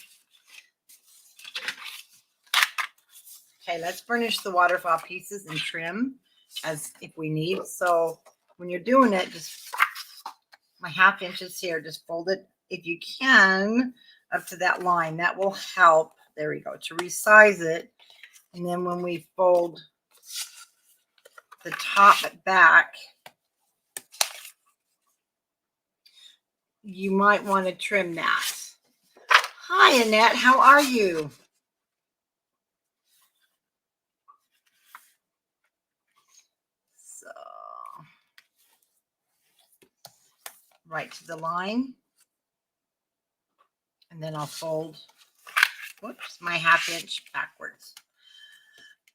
Okay, let's burnish the waterfall pieces and trim as if we need. So when you're doing it, just my 1/2 inches here, just fold it if you can up to that line. That will help. There we go, to resize it. And then when we fold the top back, you might want to trim that. Hi, Annette. How are you? So, right to the line. And then I'll fold, whoops, my 1/2 inch backwards.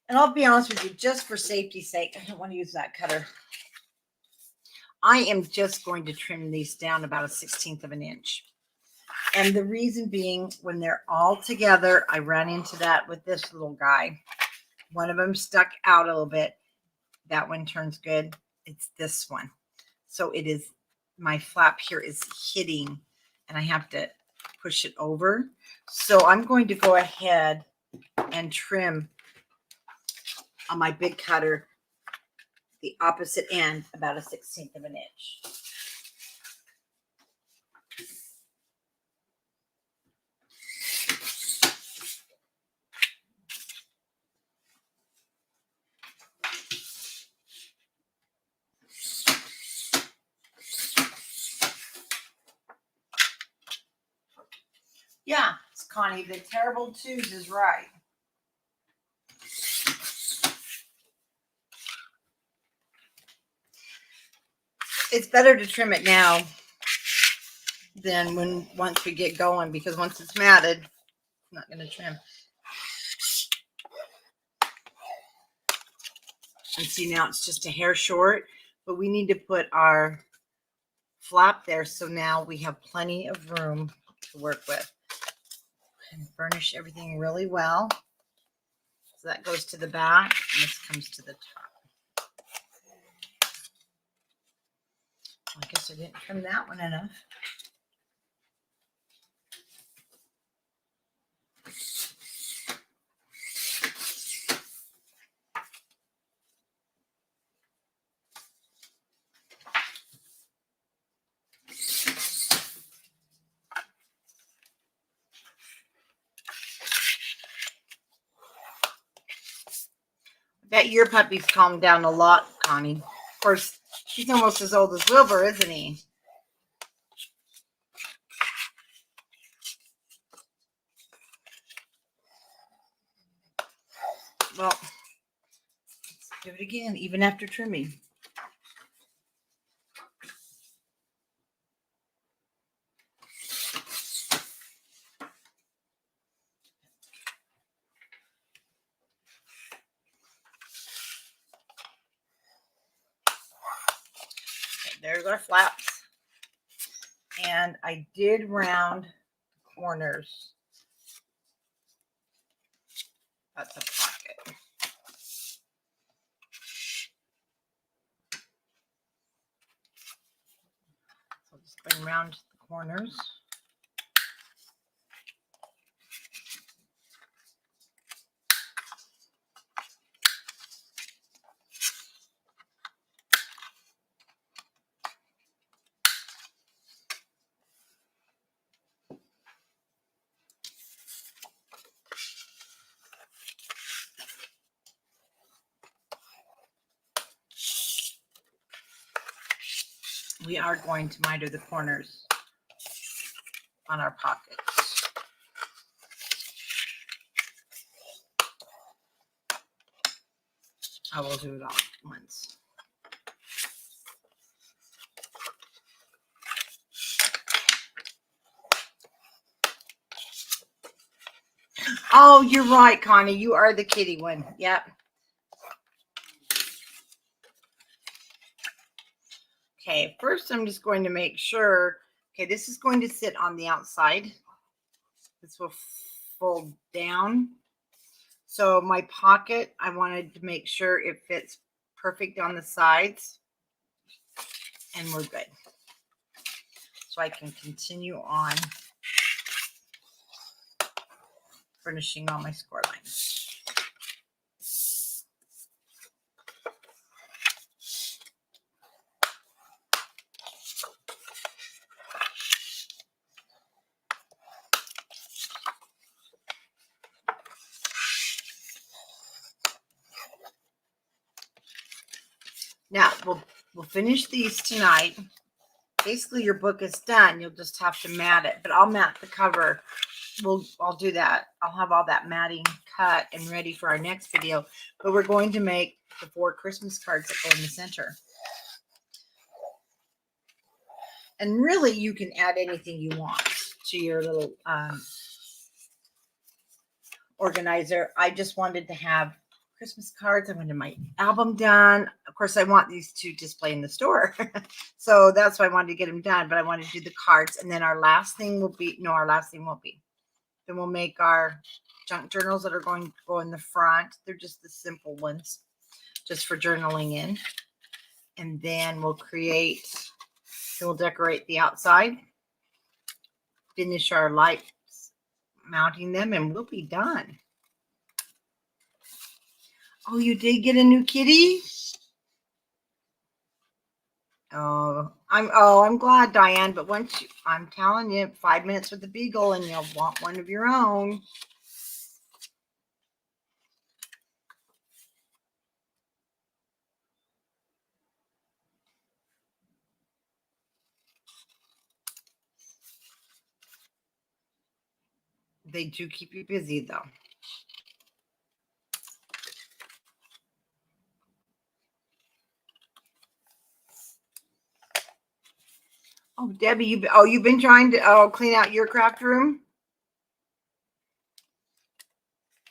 And I'll be honest with you, just for safety's sake, I don't want to use that cutter. I am just going to trim these down about a 1/16 of an inch. And the reason being, when they're all together, I ran into that with this little guy. One of them stuck out a little bit. That one turns good. It's this one. So it is, my flap here is hitting, and I have to push it over. So I'm going to go ahead and trim on my big cutter the opposite end about a 1/16 of an inch. Yeah, it's Connie, the terrible twos is right. It's better to trim it now than once we get going, because once it's matted, it's not going to trim. And see, now it's just a hair short, but we need to put our flap there, so now we have plenty of room to work with. And burnish everything really well. So that goes to the back, and this comes to the top. I guess Guess I didn't trim that one enough. That your puppy's calmed down a lot, Connie. Of course, he's almost as old as Wilbur, isn't he? Well, let's do it again, even after trimming. Okay, there's our flaps. And I did round the corners. That's a pocket. So I'll just bring around the corners. We are going to miter the corners on our pockets. I will do it all at once. Oh, you're right, Connie. You are the kitty one. Yep. Okay, first I'm just going to make sure, okay, this is going to sit on the outside. This will fold down. So my pocket, I wanted to make sure it fits perfect on the sides. And we're good. So I can continue on finishing all my score lines. Now we'll finish these tonight. Basically, your book is done. You'll just have to mat it, but I'll mat the cover. I'll do that. I'll have all that matting cut and ready for our next video. But we're going to make the 4 Christmas cards that go in the center. And really, you can add anything you want to your little organizer. I just wanted to have Christmas cards. I wanted my album done. Of course, I want these to display in the store. So that's why I wanted to get them done. But I wanted to do the cards. And then our last thing will be, no, our last thing won't be. Then we'll make our junk journals that are going to go in the front. They're just the simple ones, just for journaling in. And then we'll decorate the outside. Finish our lights, mounting them, and we'll be done. Oh, you did get a new kitty? I'm glad, Diane, but I'm telling you, 5 minutes with the beagle and you'll want one of your own. They do keep you busy, though. Oh, Debbie, you've been trying to clean out your craft room?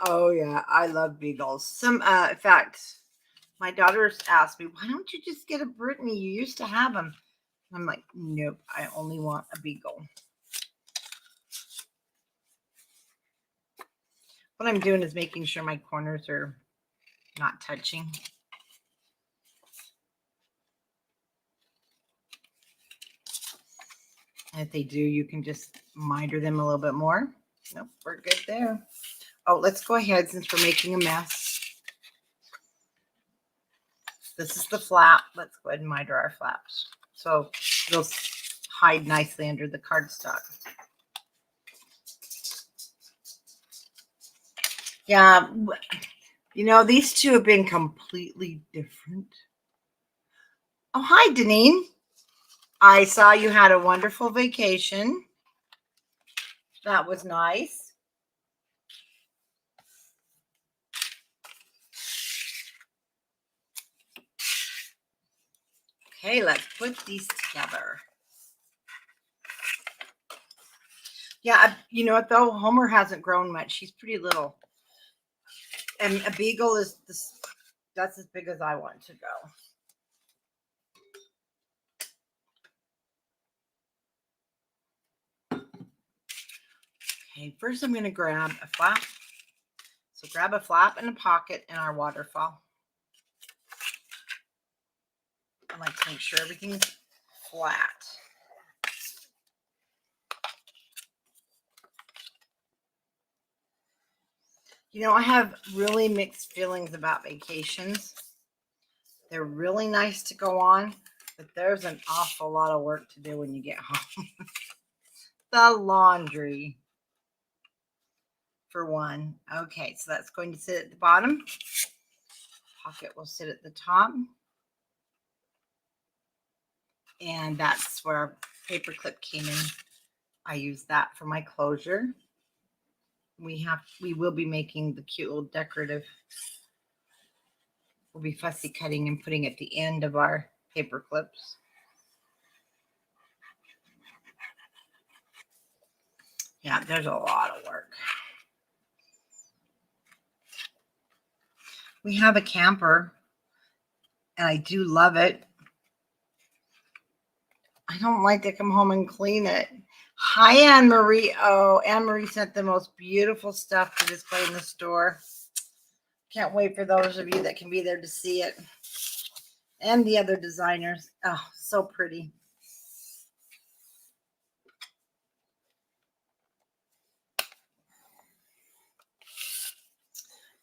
Oh yeah, I love beagles. In fact, my daughters asked me, why don't you just get a Brittany? You used to have them. I'm like, nope, I only want a beagle. What I'm doing is making sure my corners are not touching. If they do, you can just miter them a little bit more. Nope, we're good there. Oh, let's go ahead since we're making a mess. This is the flap. Let's go ahead and miter our flaps. So they'll hide nicely under the cardstock. Yeah, you know, these two have been completely different. Oh, hi, Deneen. I saw you had a wonderful vacation. That was nice. Okay, let's put these together. Yeah, you know what though? Homer hasn't grown much. She's pretty little. And a beagle is this, that's as big as I want to go. Okay, first I'm going to grab a flap. So grab a flap and a pocket in our waterfall. I like to make sure everything's flat. You know, I have really mixed feelings about vacations. They're really nice to go on, but there's an awful lot of work to do when you get home. The laundry, for one. Okay, so that's going to sit at the bottom. Pocket will sit at the top. And that's where our paper clip came in. I use that for my closure. We will be making the cute little decorative. We'll be fussy cutting and putting at the end of our paper clips. Yeah, there's a lot of work. We have a camper, and I do love it. I don't like to come home and clean it. Hi, Anne Marie. Oh, Anne Marie sent the most beautiful stuff to display in the store. Can't wait for those of you that can be there to see it. And the other designers. Oh, so pretty.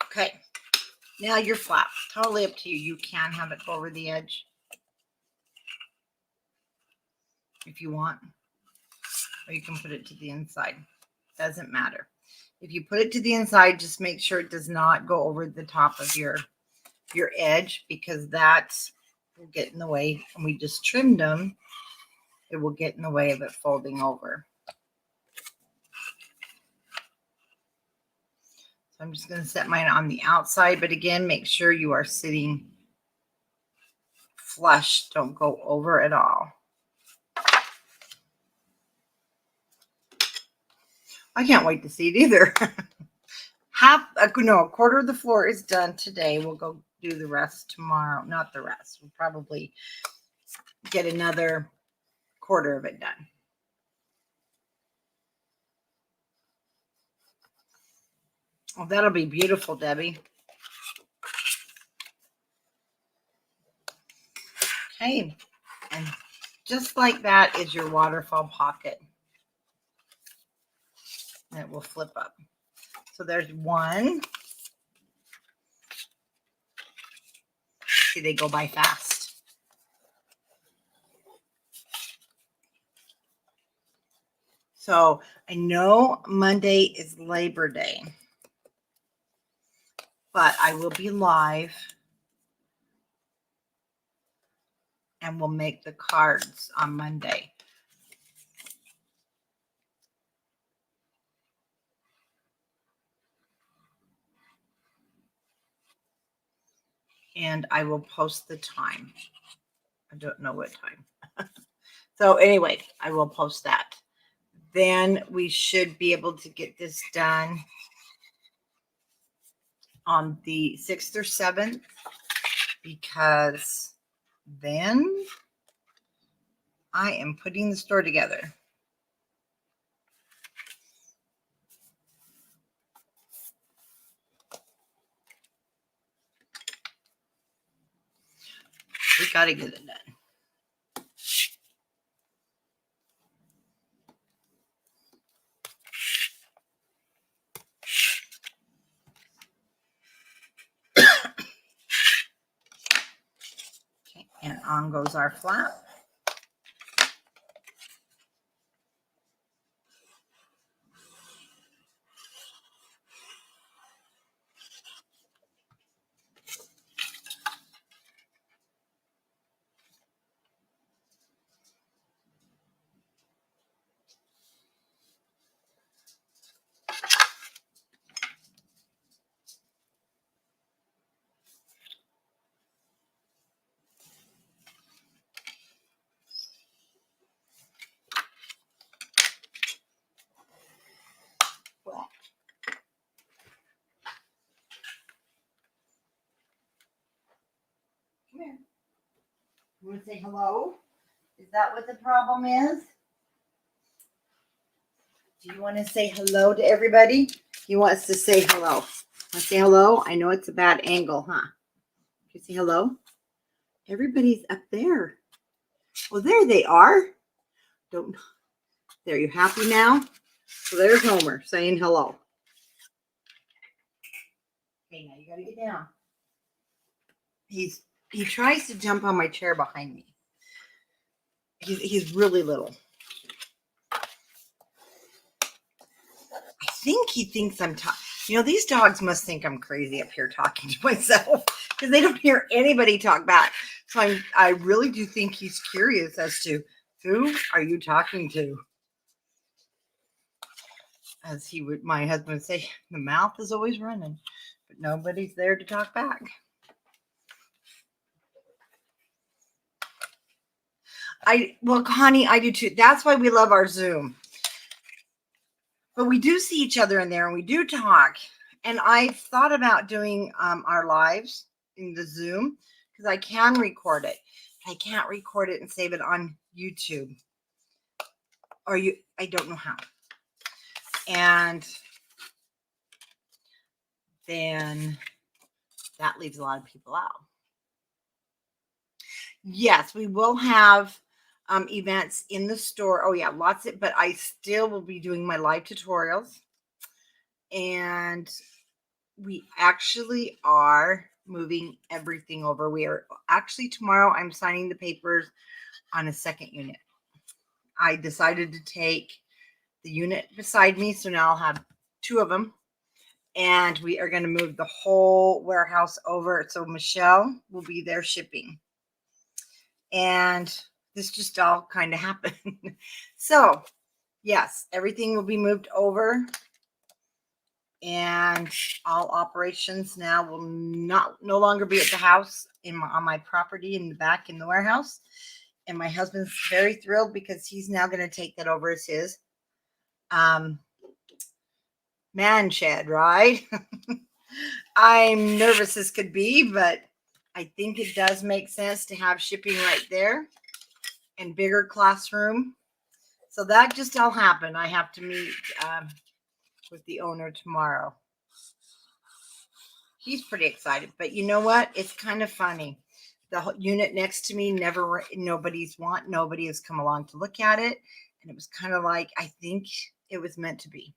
Okay. Now your flap. Totally up to you. You can have it go over the edge if you want. Or you can put it to the inside. Doesn't matter. If you put it to the inside, just make sure it does not go over the top of your edge, because that will get in the way. And we just trimmed them. It will get in the way of it folding over. So I'm just going to set mine on the outside. But again, make sure you are sitting flush. Don't go over at all. I can't wait to see it either. A quarter of the floor is done today. We'll go do the rest tomorrow. Not the rest. We'll probably get another quarter of it done. Oh, that'll be beautiful, Debbie. Okay. And just like that is your waterfall pocket. And it will flip up. So there's one. See, they go by fast. So I know Monday is Labor Day, but I will be live and we'll make the cards on Monday. And I will post the time. I don't know what time. So anyway, I will post that. Then we should be able to get this done on the 6th or 7th, because then I am putting the store together. We got to get it done. And on goes our flap. Come here. You want to say hello? Is that what the problem is? Do you want to say hello to everybody? He wants to say hello. Want to say hello? I know it's a bad angle, huh? Can you say hello? Everybody's up there. Well, there they are. Don't. There, you happy now? So there's Homer saying hello. Okay, now you got to get down. He tries to jump on my chair behind me. He's really little. I think he thinks I'm talking. You know, these dogs must think I'm crazy up here talking to myself because they don't hear anybody talk back. So I really do think he's curious as to who are you talking to? As my husband would say, the mouth is always running, but nobody's there to talk back. Well, Connie, I do too. That's why we love our Zoom. But we do see each other in there and we do talk. And I've thought about doing our lives in the Zoom because I can record it. I can't record it and save it on YouTube. I don't know how. And then that leaves a lot of people out. Yes, we will have events in the store. Oh yeah, lots of, but I still will be doing my live tutorials. And we actually are moving everything over. We are actually tomorrow, I'm signing the papers on a second unit. I decided to take the unit beside me, so now I'll have two of them. And we are going to move the whole warehouse over. So Michelle will be there shipping. And this just all kind of happened. So, yes, everything will be moved over. And all operations now will no longer be at the house on my property in the back in the warehouse. And my husband's very thrilled because he's now going to take that over as his man shed, right? I'm nervous as could be, but I think it does make sense to have shipping right there and bigger classroom. So that just all happened. I have to meet with the owner tomorrow. He's pretty excited, but you know what? It's kind of funny. The unit next to me nobody has come along to look at it. And it was kind of like, I think it was meant to be.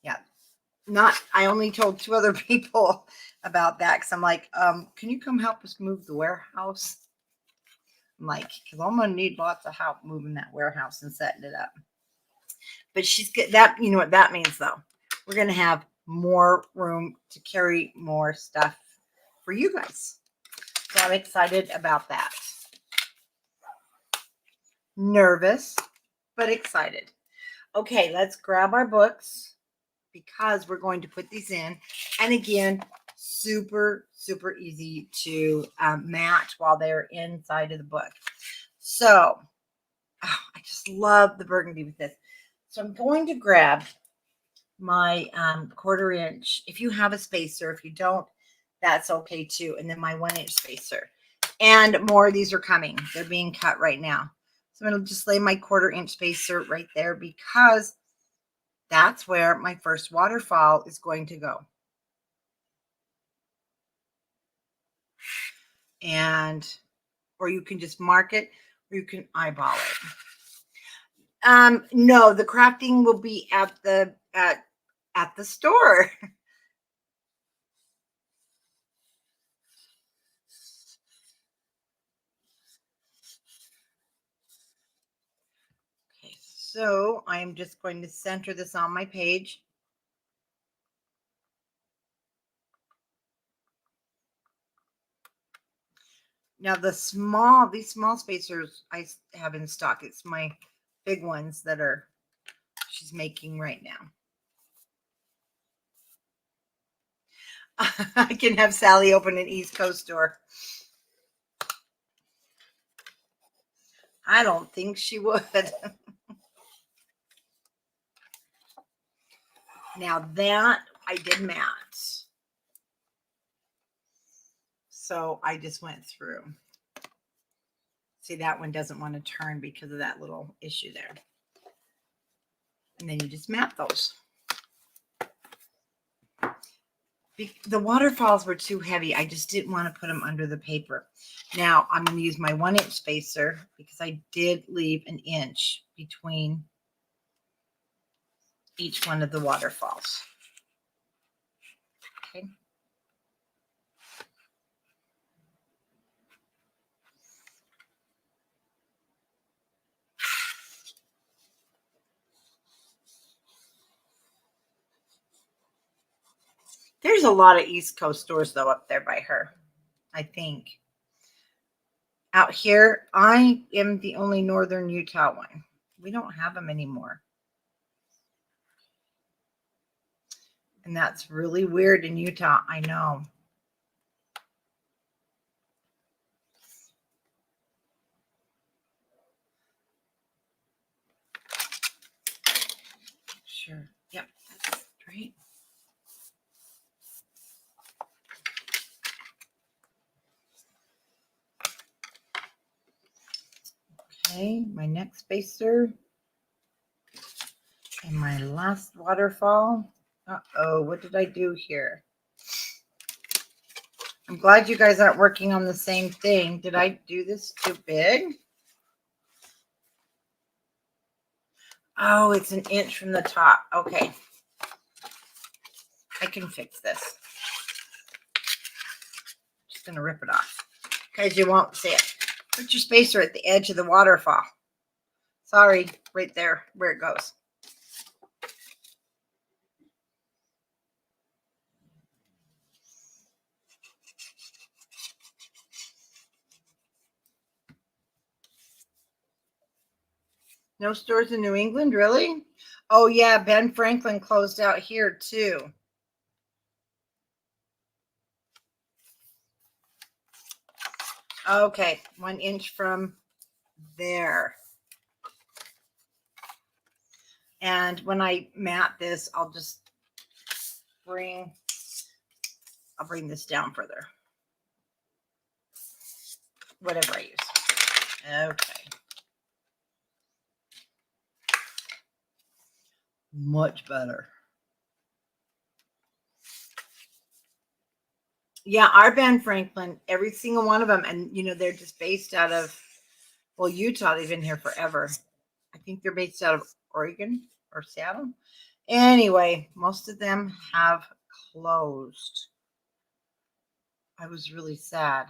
Yeah. I only told two other people about that because I'm like, can you come help us move the warehouse? I'm like, because I'm going to need lots of help moving that warehouse and setting it up. But she's good. You know what that means, though? We're going to have more room to carry more stuff for you guys. So I'm excited about that. Nervous, but excited. Okay, let's grab our books because we're going to put these in. And again, super, super easy to match while they're inside of the book. So I just love the burgundy with this. So I'm going to grab my 1/4 inch. If you have a spacer, if you don't, that's okay too. And then my 1-inch spacer. And more of these are coming. They're being cut right now. So I'm going to just lay my 1/4 inch spacer right there because that's where my first waterfall is going to go. And, or you can just mark it, or you can eyeball it. No, the crafting will be at the store. So I am just going to center this on my page. Now these small spacers I have in stock. It's my big ones that she's making right now. I can have Sally open an East Coast store. I don't think she would. Now that I did mat. So I just went through. See, that one doesn't want to turn because of that little issue there. And then you just mat those. The waterfalls were too heavy. I just didn't want to put them under the paper. Now I'm going to use my 1-inch spacer because I did leave an inch between each one of the waterfalls. Okay. There's a lot of East Coast stores, though, up there by her, I think. Out here, I am the only Northern Utah one. We don't have them anymore. And that's really weird in Utah, I know. Sure. Yep, that's great. Okay, my next spacer and my last waterfall. Uh-oh, what did I do here? I'm glad you guys aren't working on the same thing. Did I do this too big? Oh, it's an inch from the top. Okay. I can fix this. Just going to rip it off because you won't see it. Put your spacer at the edge of the waterfall. Sorry, right there where it goes. No stores in New England, really? Oh, yeah, Ben Franklin closed out here, too. Okay, 1 inch from there. And when I mat this, I'll bring this down further. Whatever I use. Okay. Much better. Yeah, our Ben Franklin, every single one of them, and they're just based out of, well, Utah. They've been here forever. I think they're based out of Oregon or Seattle. Anyway, most of them have closed. I was really sad.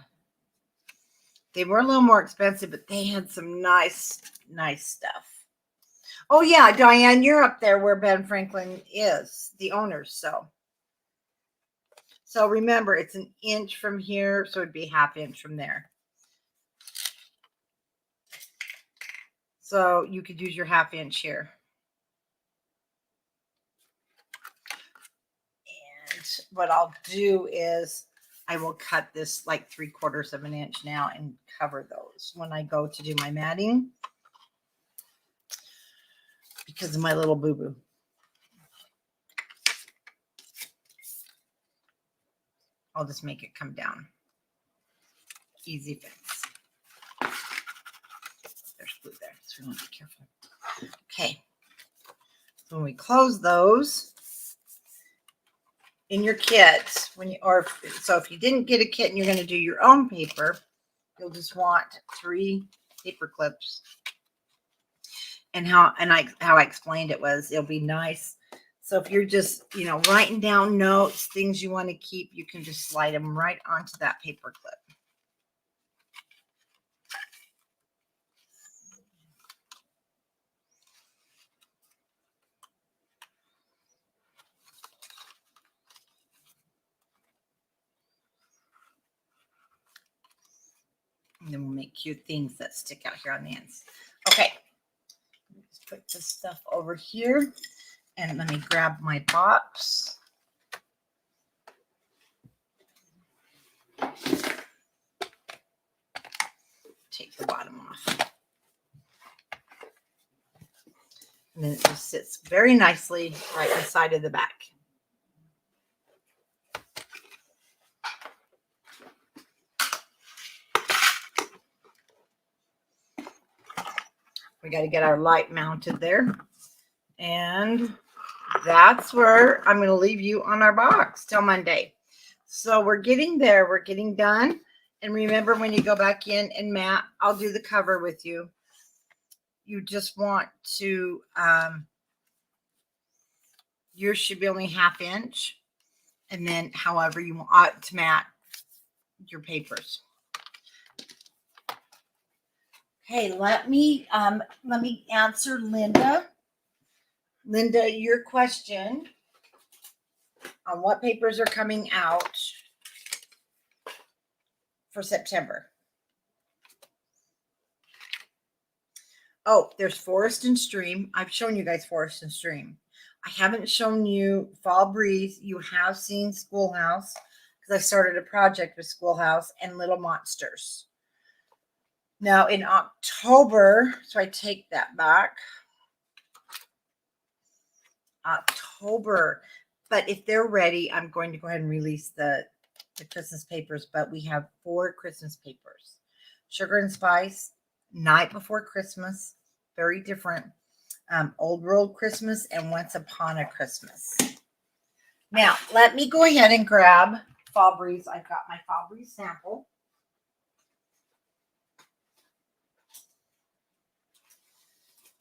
They were a little more expensive, but they had some nice stuff. Oh, yeah, Diane, you're up there where Ben Franklin is, the owners. So remember, it's an inch from here, so it'd be ½ inch from there. So you could use your ½ inch here. And what I'll do is I will cut this like 3/4 of an inch now and cover those when I go to do my matting because of my little boo-boo. I'll just make it come down. Easy fix. There's glue there, so we want to be careful. Okay. So when we close those in your kit, so if you didn't get a kit and you're going to do your own paper, you'll just want 3 paper clips. And how I explained it was it'll be nice. So if you're just, writing down notes, things you want to keep, you can just slide them right onto that paper clip. And then we'll make cute things that stick out here on the ends. Okay. Let's put this stuff over here. And let me grab my box. Take the bottom off. And then it just sits very nicely right inside of the back. We got to get our light mounted there. And that's where I'm going to leave you on our box till Monday. So we're getting there. We're getting done. And remember, when you go back in and Matt, I'll do the cover with you. You just want to, yours should be only 1/2 inch. And then however you want to mat your papers. Okay, let me answer Linda. Linda, your question on what papers are coming out for September. Oh, there's Forest and Stream. I've shown you guys Forest and Stream. I haven't shown you Fall Breeze. You have seen Schoolhouse because I started a project with Schoolhouse and Little Monsters. Now in October, so I take that back. October, but if they're ready, I'm going to go ahead and release the Christmas papers, but we have 4 Christmas papers. Sugar and Spice, Night Before Christmas, very different. Old World Christmas and Once Upon a Christmas. Now, let me go ahead and grab Fall Breeze. I've got my Fall Breeze sample.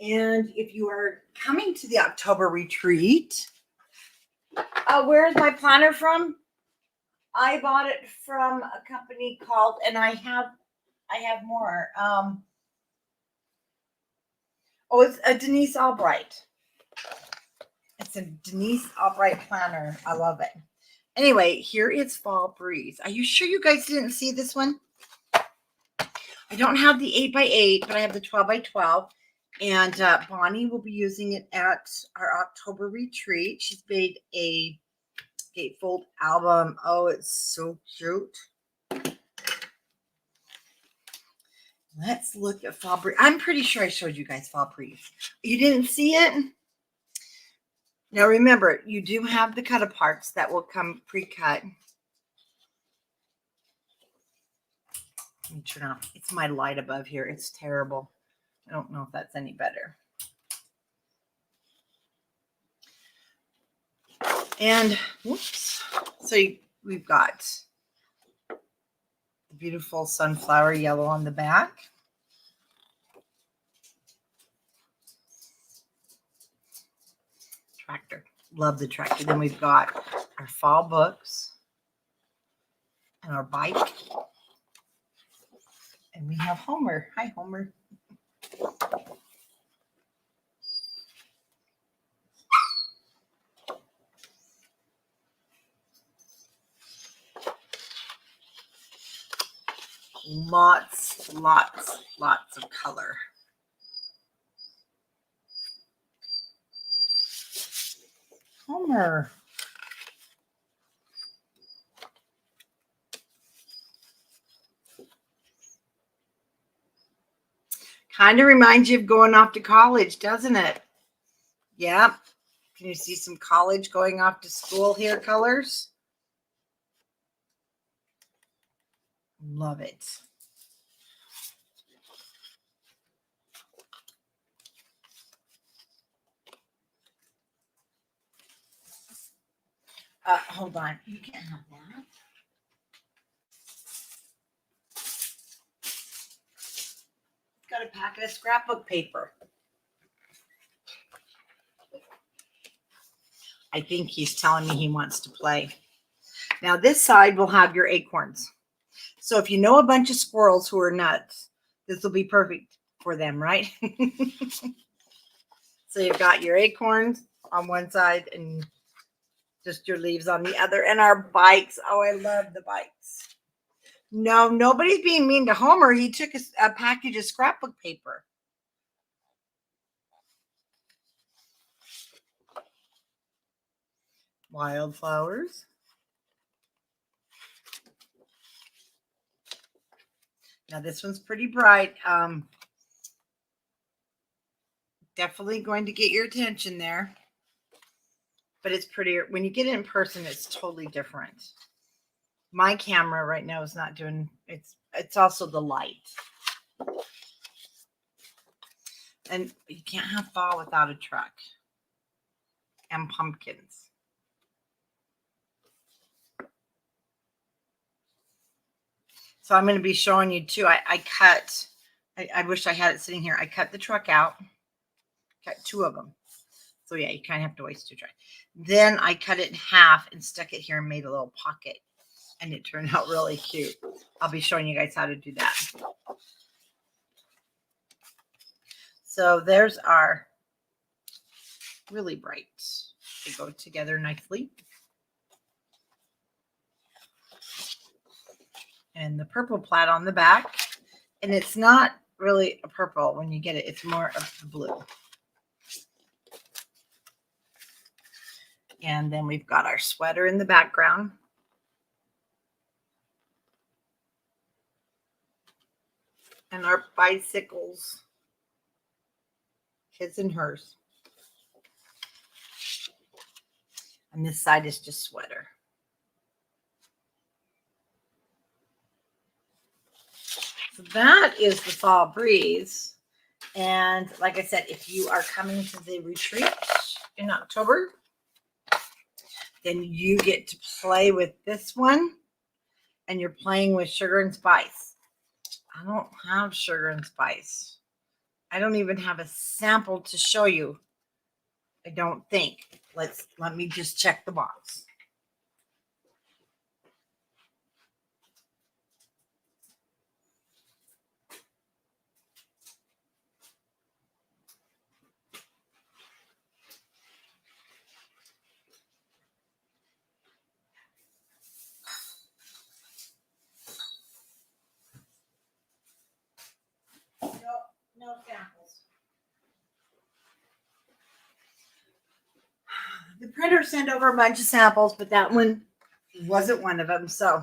And if you are coming to the October retreat, where's my planner from? I bought it from a company called, and I have more. Oh, it's a Denise Albright. It's a Denise Albright planner. I love it. Anyway, here is Fall Breeze. Are you sure you guys didn't see this one? I don't have the 8x8, but I have the 12x12. And Bonnie will be using it at our October retreat. She's made a gatefold album. Oh, it's so cute. Let's look at Fall Breeze. I'm pretty sure I showed you guys Fall Breeze. You didn't see it? Now remember, you do have the cut aparts that will come pre-cut. Let me turn off. It's my light above here. It's terrible. I don't know if that's any better. And whoops. So we've got the beautiful sunflower yellow on the back. Tractor. Love the tractor. Then we've got our fall books and our bike. And we have Homer. Hi, Homer. Lots of color. Homer. Kind of reminds you of going off to college, doesn't it? Yeah. Can you see some college going off to school here colors? Love it. Hold on. You can't have that. Got a packet of scrapbook paper. I think he's telling me he wants to play. Now this side will have your acorns. So if you know a bunch of squirrels who are nuts, this will be perfect for them, right? So you've got your acorns on one side and just your leaves on the other. And our bikes. Oh, I love the bikes. No, nobody's being mean to Homer. He took a package of scrapbook paper. Wildflowers. Now this one's pretty bright. Definitely going to get your attention there. But it's prettier. When you get it in person, it's totally different. My camera right now is not doing, it's also the light. And you can't have fall without a truck. And pumpkins. So I'm going to be showing you too. I wish I had it sitting here. I cut the truck out. Cut 2 of them. So yeah, you kind of have to waste 2 tries. Then I cut it in half and stuck it here and made a little pocket. And it turned out really cute. I'll be showing you guys how to do that. So there's our really bright. They go together nicely. And the purple plaid on the back. And it's not really a purple when you get it. It's more of the blue. And then we've got our sweater in the background. And our bicycles. His and hers. And this side is just sweater. So that is the fall breeze. And like I said, if you are coming to the retreat in October, then you get to play with this one. And you're playing with sugar and spice. I don't have sugar and spice. I don't even have a sample to show you. I don't think. Let me just check the box. No samples. The printer sent over a bunch of samples, but that one wasn't one of them. So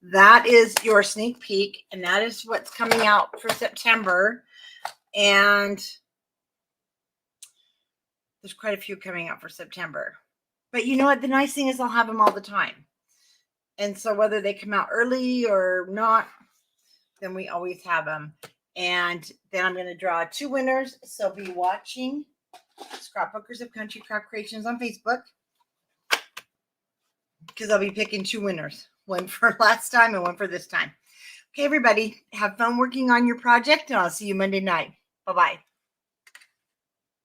that is your sneak peek, and that is what's coming out for September. And there's quite a few coming out for September. But you know what? The nice thing is I'll have them all the time. And so whether they come out early or not, then we always have them. And then I'm going to draw 2 winners. So be watching Scrapbookers of Country Craft Creations on Facebook, because I'll be picking 2 winners. One for last time and one for this time. Okay, everybody, have fun working on your project, and I'll see you Monday night. Bye-bye.